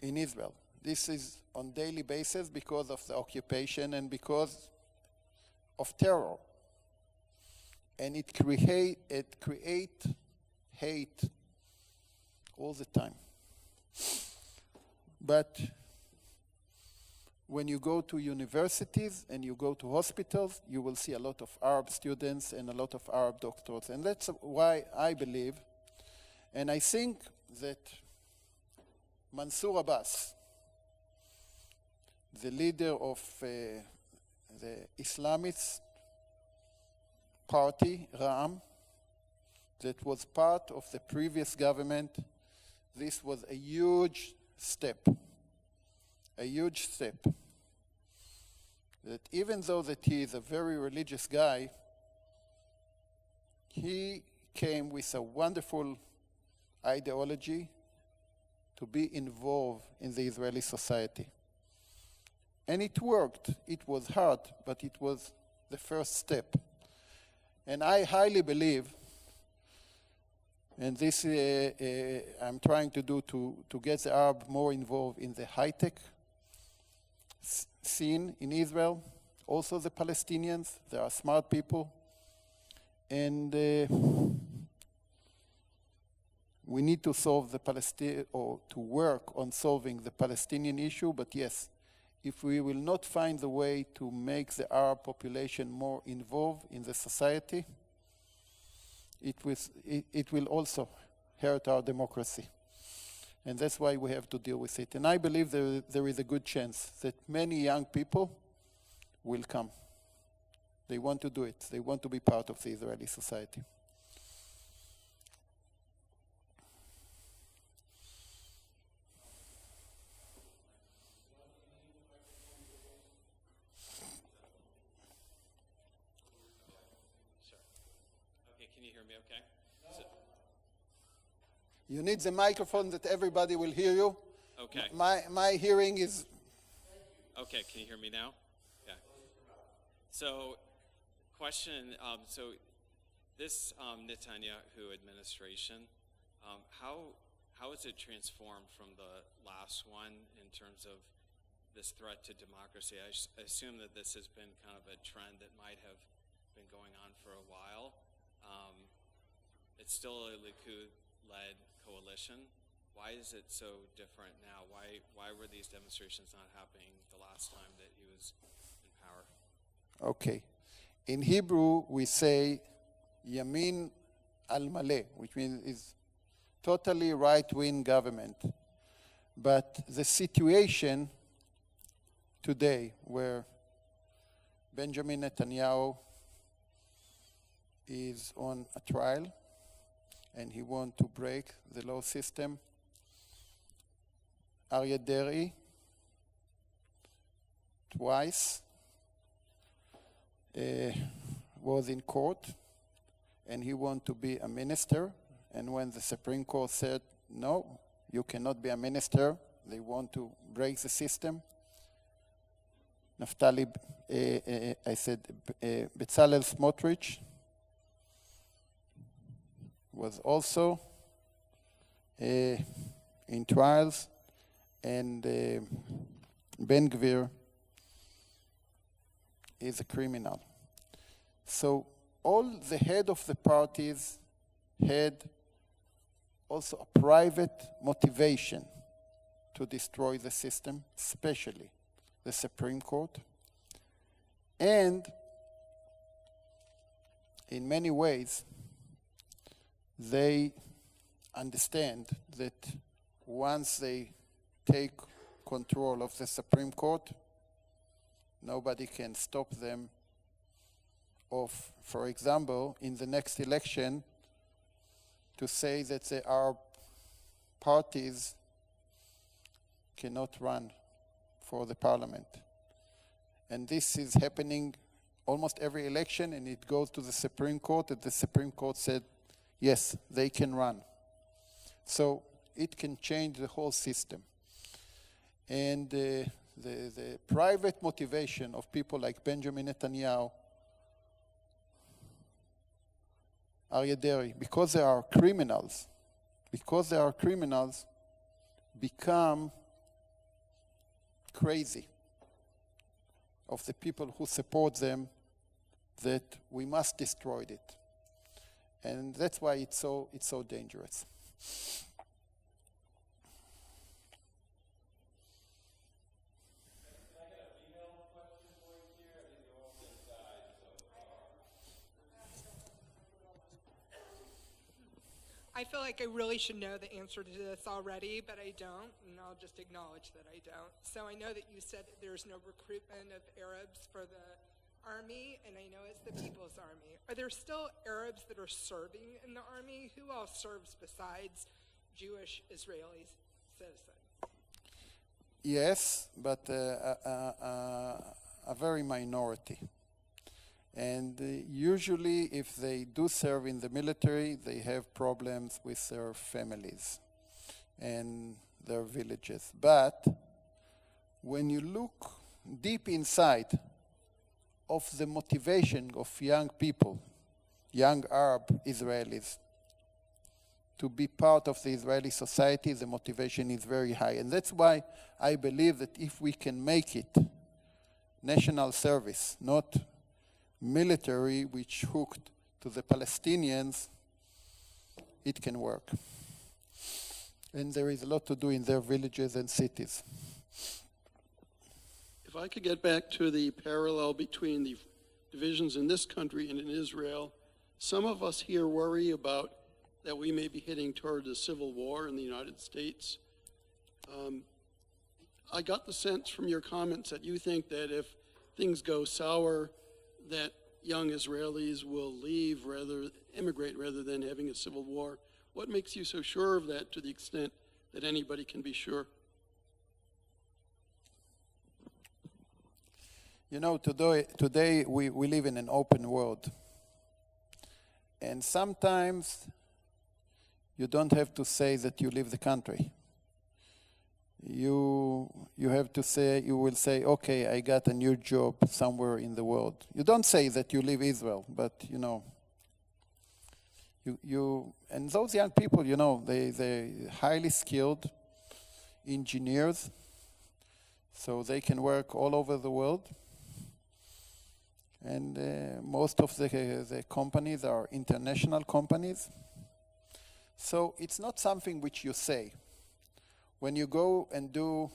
in Israel. This is on daily basis because of the occupation and because of terror. And it create hate all the time. But when you go to universities and you go to hospitals, you will see a lot of Arab students and a lot of Arab doctors. And that's why I believe, and I think that Mansour Abbas, the leader of the Islamist party, Ra'am, that was part of the previous government, this was a huge step. A huge step. That even though that he is a very religious guy, he came with a wonderful ideology to be involved in the Israeli society. And it worked. It was hard, but it was the first step. And I highly believe, and this I'm trying to do to get the Arab more involved in the high-tech scene in Israel. Also the Palestinians, they are smart people. And we need to solve the or to work on solving the Palestinian issue, but yes, if we will not find the way to make the Arab population more involved in the society, it will also hurt our democracy. And that's why we have to deal with it. And I believe there is a good chance that many young people will come. They want to do it. They want to be part of the Israeli society. You need the microphone that everybody will hear you. Okay. My hearing is... Okay, can you hear me now? Yeah. So, question, so this Netanyahu administration, how has it transformed from the last one in terms of this threat to democracy? I assume that this has been kind of a trend that might have been going on for a while. It's still a Likud led coalition. Why is it so different now? Why were these demonstrations not happening the last time that he was in power? Okay. In Hebrew, we say Yamin al-Maleh, which means is totally right-wing government. But the situation today where Benjamin Netanyahu is on a trial and he wants to break the law system, Aryeh Deri twice was in court, and he wanted to be a minister. And when the Supreme Court said, no, you cannot be a minister, they want to break the system, Bezalel Smotrich was also in trials, and Ben Gvir is a criminal. So all the head of the parties had also a private motivation to destroy the system, especially the Supreme Court. And in many ways, they understand that once they take control of the Supreme Court, nobody can stop them of, for example, in the next election, to say that there are parties cannot run for the parliament. And this is happening almost every election, and it goes to the Supreme Court, and the Supreme Court said, yes, they can run. So it can change the whole system. And the private motivation of people like Benjamin Netanyahu, Aryeh Deri, because they are criminals, become crazy of the people who support them, that we must destroy it. And that's why it's so dangerous. I feel like I really should know the answer to this already, but I don't, and I'll just acknowledge that I don't. So I know that you said that there's no recruitment of Arabs for the army, and I know it's the People's Army. Are there still Arabs that are serving in the army? Who else serves besides Jewish Israeli citizens? Yes, but a very minority. And usually, if they do serve in the military, they have problems with their families and their villages. But when you look deep inside of the motivation of young people, young Arab Israelis, to be part of the Israeli society, the motivation is very high. And that's why I believe that if we can make it national service, not military which hooked to the Palestinians, it can work. And there is a lot to do in their villages and cities. If I could get back to the parallel between the divisions in this country and in Israel, some of us here worry about that we may be heading toward a civil war in the United States. I got the sense from your comments that you think that if things go sour, that young Israelis will immigrate rather than having a civil war. What makes you so sure of that, to the extent that anybody can be sure? You know, today we live in an open world. And sometimes you don't have to say that you leave the country. You have to say, you will say, okay, I got a new job somewhere in the world. You don't say that you leave Israel, but you know, and those young people, you know, they're highly skilled engineers, so they can work all over the world. And most of the companies are international companies. So it's not something which you say. When you go and do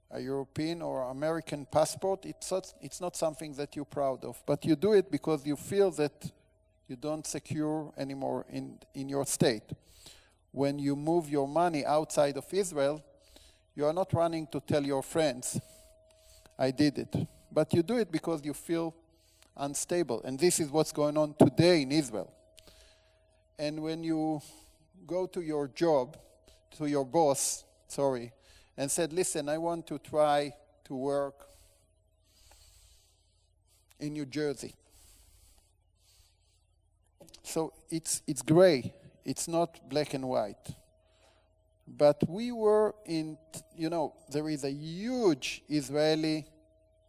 a European or American passport, it's not something that you're proud of. But you do it because you feel that you don't secure anymore in your state. When you move your money outside of Israel, you are not running to tell your friends, I did it. But you do it because you feel unstable. And this is what's going on today in Israel. And when you go to your job, to your boss, and said, listen, I want to try to work in New Jersey. So it's gray. It's not black and white. But we were there is a huge Israeli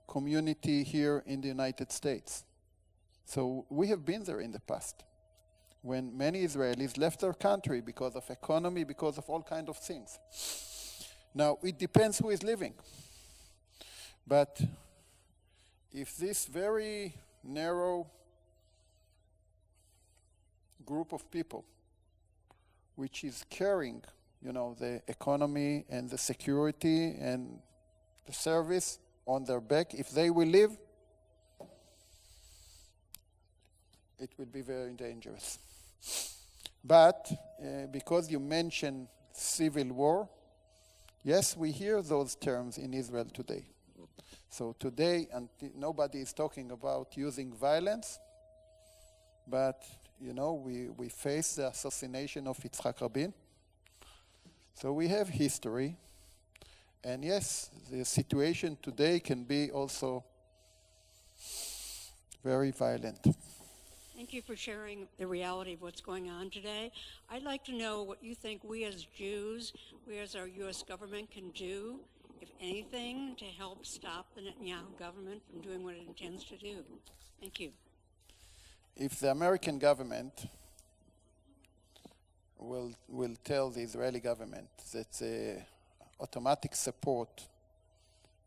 community here in the United States. So we have been there in the past, when many Israelis left their country because of economy, because of all kinds of things. Now, it depends who is living. But if this very narrow group of people, which is carrying, the economy and the security and the service on their back, if they will leave, it will be very dangerous. But because you mentioned civil war, yes, we hear those terms in Israel today. So today, nobody is talking about using violence, but, we face the assassination of Yitzhak Rabin. So we have history. And yes, the situation today can be also very violent. Thank you for sharing the reality of what's going on today. I'd like to know what you think we as Jews, we as our U.S. government can do, if anything, to help stop the Netanyahu government from doing what it intends to do. Thank you. If the American government will tell the Israeli government that automatic support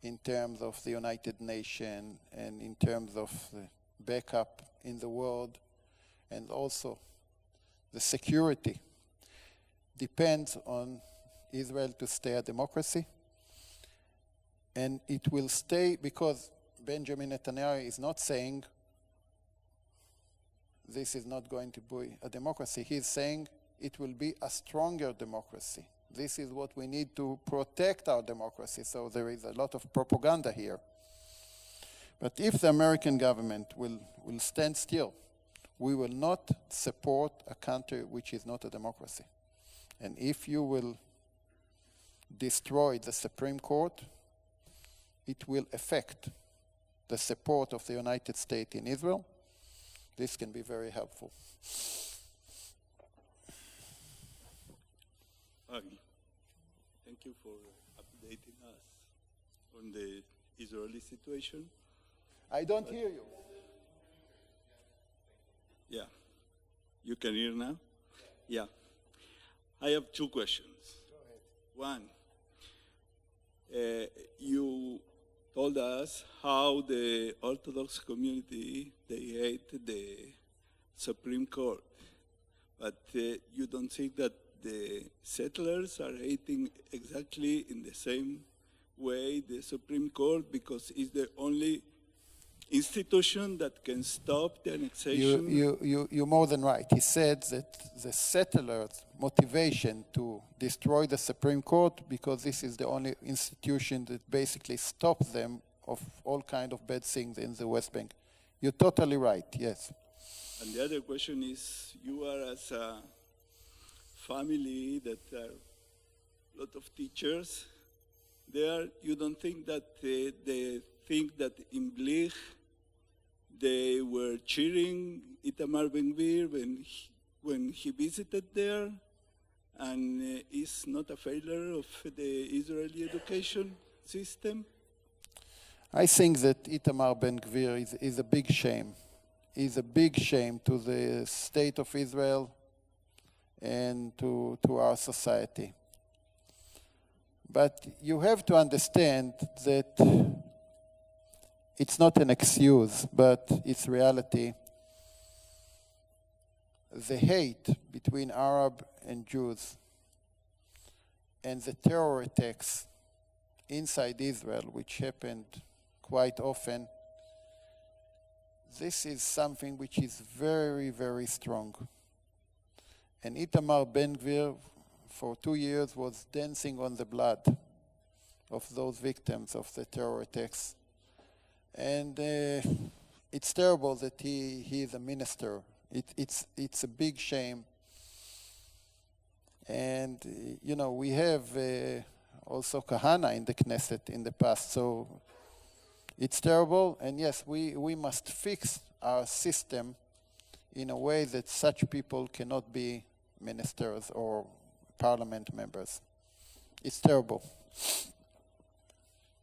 in terms of the United Nations and in terms of the backup in the world and also the security depends on Israel to stay a democracy. And it will stay because Benjamin Netanyahu is not saying this is not going to be a democracy. He's saying it will be a stronger democracy. This is what we need to protect our democracy. So there is a lot of propaganda here. But if the American government will stand still, we will not support a country which is not a democracy. And if you will destroy the Supreme Court, it will affect the support of the United States in Israel. This can be very helpful. Hi. Thank you for updating us on the Israeli situation. I don't hear you. Yeah. You can hear now? Yeah. I have two questions. Go ahead. One, you told us how the Orthodox community, they hate the Supreme Court. But you don't think that the settlers are hating exactly in the same way the Supreme Court, because it's the only institution that can stop the annexation? You're more than right. He said that the settlers' motivation to destroy the Supreme Court because this is the only institution that basically stops them of all kind of bad things in the West Bank. You're totally right, yes. And the other question is, you are as a family that are a lot of teachers there, you don't think that they think that in Blich they were cheering Itamar Ben-Gvir when he visited there, and is not a failure of the Israeli education system? I think that Itamar Ben-Gvir is a big shame. Is a big shame to the state of Israel and to our society. But you have to understand that it's not an excuse, but it's reality. the hate between Arab and Jews and the terror attacks inside Israel, which happened quite often, this is something which is very, very strong. And Itamar Ben-Gvir, for 2 years, was dancing on the blood of those victims of the terror attacks. And it's terrible that he is a minister. It's a big shame. And, we have also Kahana in the Knesset in the past, so it's terrible. And yes, we must fix our system in a way that such people cannot be ministers or parliament members. It's terrible.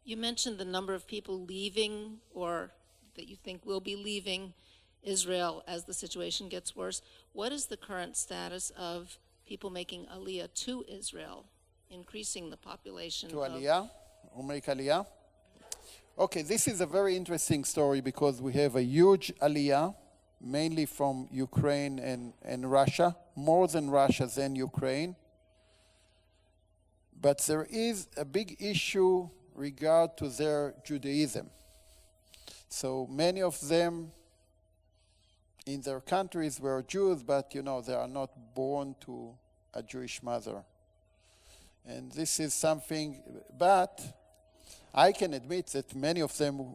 You mentioned the number of people leaving or that you think will be leaving Israel as the situation gets worse. What is the current status of people making aliyah to Israel, increasing the population? To aliyah, or make aliyah? Okay, this is a very interesting story because we have a huge aliyah, mainly from Ukraine and Russia, more than Russia than Ukraine. But there is a big issue regard to their Judaism. So many of them in their countries were Jews, but they are not born to a Jewish mother. And this is something, but I can admit that many of them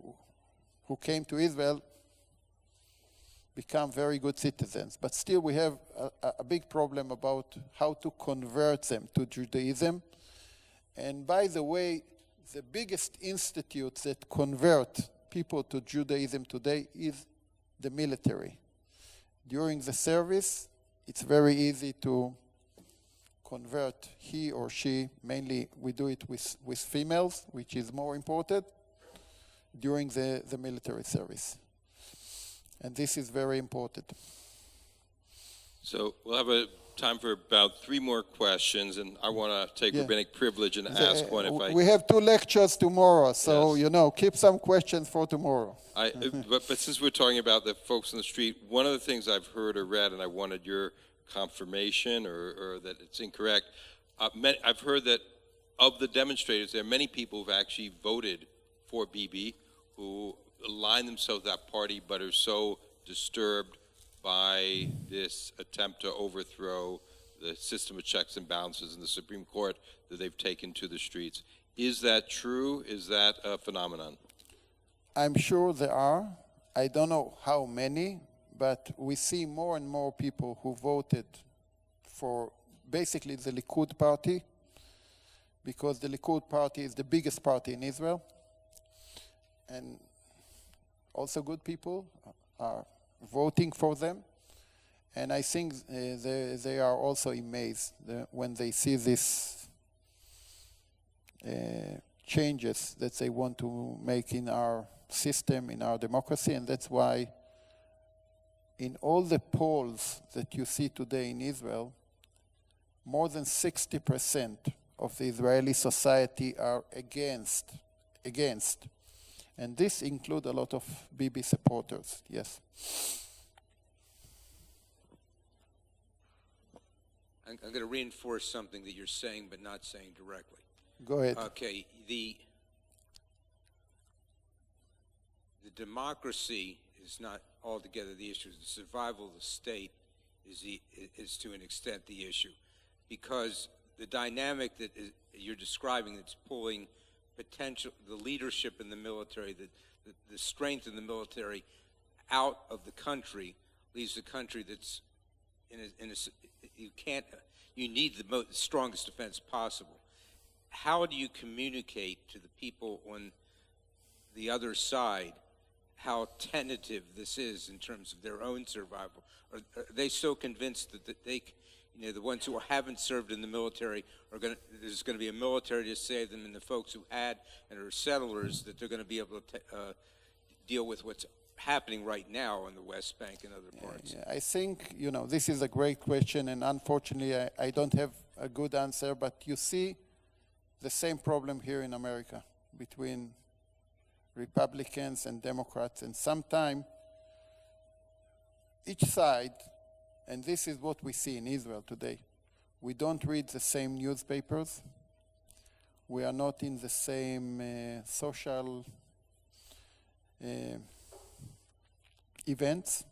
who came to Israel become very good citizens. But still we have a big problem about how to convert them to Judaism. And by the way, the biggest institute that convert people to Judaism today is the military. During the service, it's very easy to convert he or she. Mainly we do it with females, which is more important, during the military service. And this is very important. So we'll have time for about 3 more questions, and I want to take rabbinic privilege and ask one if I... We have 2 lectures tomorrow, so, Yes. Keep some questions for tomorrow. But since we're talking about the folks on the street, one of the things I've heard or read, and I wanted your confirmation or that it's incorrect, I've heard that of the demonstrators, there are many people who've actually voted for Bibi, who align themselves with that party, but are so disturbed by this attempt to overthrow the system of checks and balances in the Supreme Court that they've taken to the streets. Is that true? Is that a phenomenon? I'm sure there are. I don't know how many, but we see more and more people who voted for basically the Likud party, because the Likud party is the biggest party in Israel. And also good people are voting for them. And I think they are also amazed when they see these changes that they want to make in our system, in our democracy. And that's why in all the polls that you see today in Israel, more than 60% of the Israeli society are against. And this includes a lot of Bibi supporters, yes. I'm going to reinforce something that you're saying but not saying directly. Go ahead. Okay, the democracy is not altogether the issue. The survival of the state is to an extent the issue, because the dynamic that you're describing that's pulling the leadership in the military, the strength in the military out of the country, leaves the country that's you need the strongest defense possible. How do you communicate to the people on the other side how tentative this is in terms of their own survival? Are they so convinced that they, the ones who haven't served in the military there's going to be a military to save them, and the folks who had and are settlers, that they're going to be able to deal with what's happening right now in the West Bank and other parts? Yeah, I think, this is a great question, and unfortunately I don't have a good answer, but you see the same problem here in America between Republicans and Democrats, and sometimes each side And this is what we see in Israel today. We don't read the same newspapers. We are not in the same social events.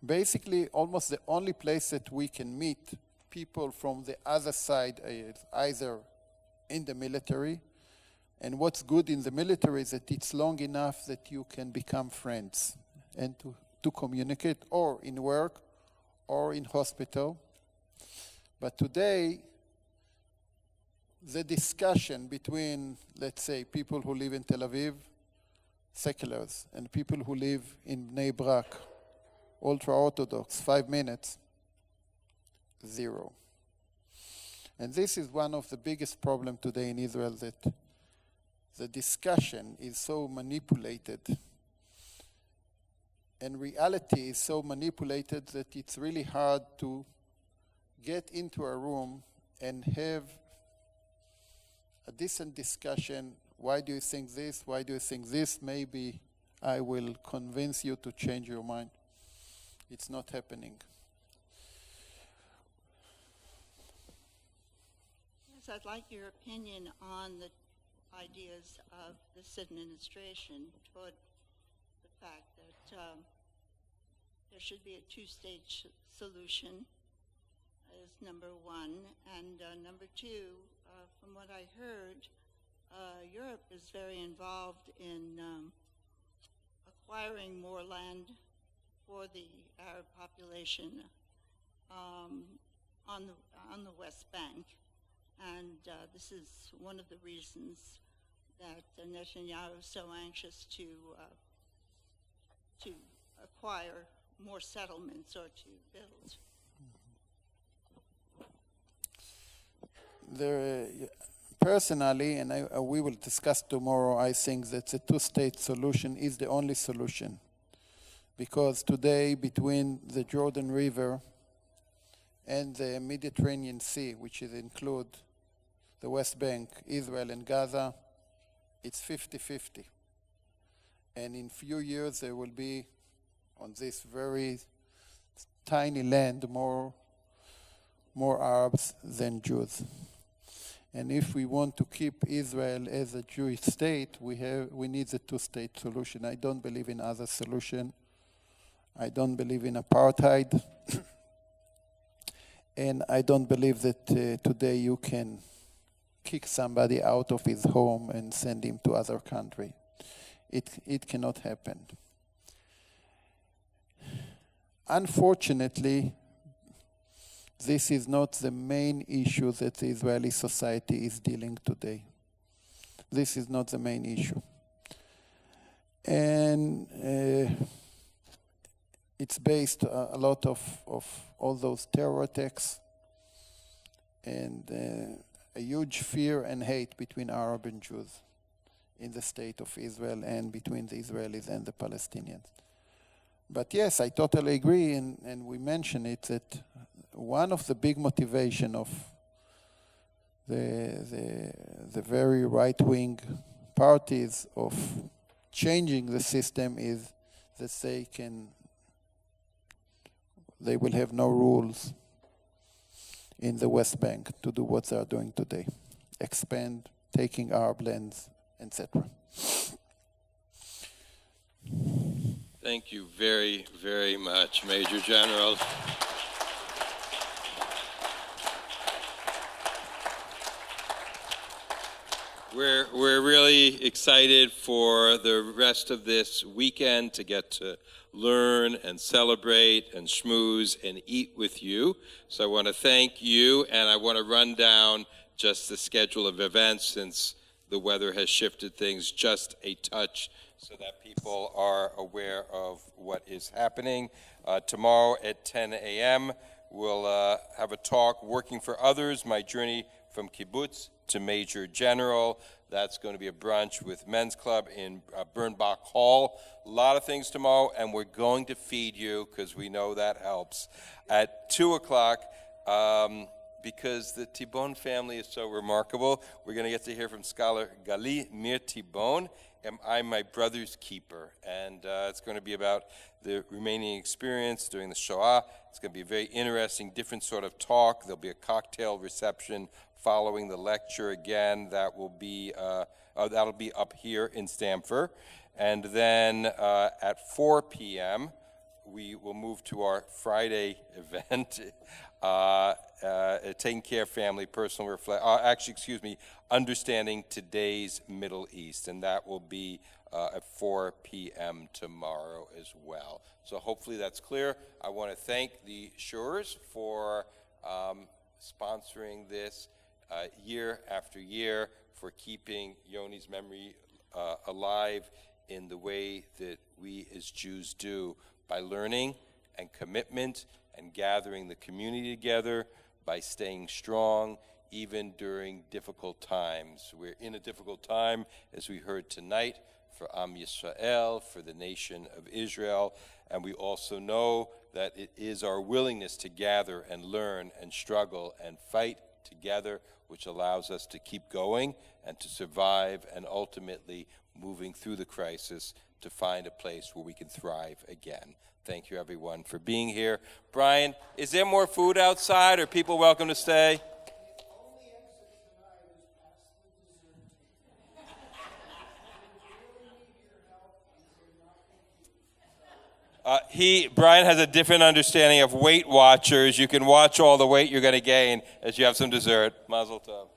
Basically, almost the only place that we can meet people from the other side is either in the military, and what's good in the military is that it's long enough that you can become friends and to communicate, or in work, or in hospital. But today, the discussion between, let's say, people who live in Tel Aviv, seculars, and people who live in Bnei Brak, ultra-Orthodox, 5 minutes, zero. And this is one of the biggest problems today in Israel, that the discussion is so manipulated, and reality is so manipulated that it's really hard to get into a room and have a decent discussion. Why do you think this? Why do you think this? Maybe I will convince you to change your mind. It's not happening. Yes, I'd like your opinion on the ideas of this administration toward the fact that there should be a two-stage solution, is number one. And number two, from what I heard, Europe is very involved in acquiring more land for the Arab population on the West Bank. And this is one of the reasons that Netanyahu is so anxious to acquire more settlements or to build. Personally, and we will discuss tomorrow, I think that the two-state solution is the only solution. Because today, between the Jordan River and the Mediterranean Sea, which include the West Bank, Israel and Gaza, it's 50-50. And in few years, there will be, on this very tiny land, more Arabs than Jews. And if we want to keep Israel as a Jewish state, we need the two-state solution. I don't believe in other solution. I don't believe in apartheid. And I don't believe that today you can kick somebody out of his home and send him to other country. It cannot happen. Unfortunately, this is not the main issue that the Israeli society is dealing today. This is not the main issue. And it's based a lot of all those terror attacks and a huge fear and hate between Arab and Jews in the state of Israel and between the Israelis and the Palestinians. But yes, I totally agree, and we mentioned it, that one of the big motivation of the very right-wing parties of changing the system is that they will have no rules in the West Bank to do what they are doing today. Expand, taking Arab lands, etc. Thank you very, very much, Major General. We're really excited for the rest of this weekend to get to learn and celebrate and schmooze and eat with you. So I want to thank you, and I want to run down just the schedule of events since the weather has shifted things just a touch so that people are aware of what is happening. Tomorrow at 10 a.m., we'll have a talk, Working for Others, My Journey from Kibbutz to Major General. That's going to be a brunch with Men's Club in Bernbach Hall. A lot of things tomorrow, and we're going to feed you because we know that helps. At 2 o'clock, because the Tibon family is so remarkable, we're going to get to hear from scholar Gali Mir Tibon, Am I My Brother's Keeper? And it's going to be about the remaining experience during the Shoah. It's going to be a very interesting, different sort of talk. There'll be a cocktail reception following the lecture again. That'll be up here in Stamford. And then at 4 p.m., we will move to our Friday event, Taking Care of Family, Personal Understanding Today's Middle East. And that will be at 4 p.m. tomorrow as well. So hopefully that's clear. I want to thank the Suhers for sponsoring this year after year, for keeping Yoni's memory alive in the way that we as Jews do, by learning and commitment and gathering the community together, by staying strong even during difficult times. We're in a difficult time, as we heard tonight, for Am Yisrael, for the nation of Israel, and we also know that it is our willingness to gather and learn and struggle and fight together which allows us to keep going and to survive, and ultimately moving through the crisis to find a place where we can thrive again. Thank you, everyone, for being here. Brian, is there more food outside? Are people welcome to stay? Brian has a different understanding of Weight Watchers. You can watch all the weight you're going to gain as you have some dessert. Mazel tov.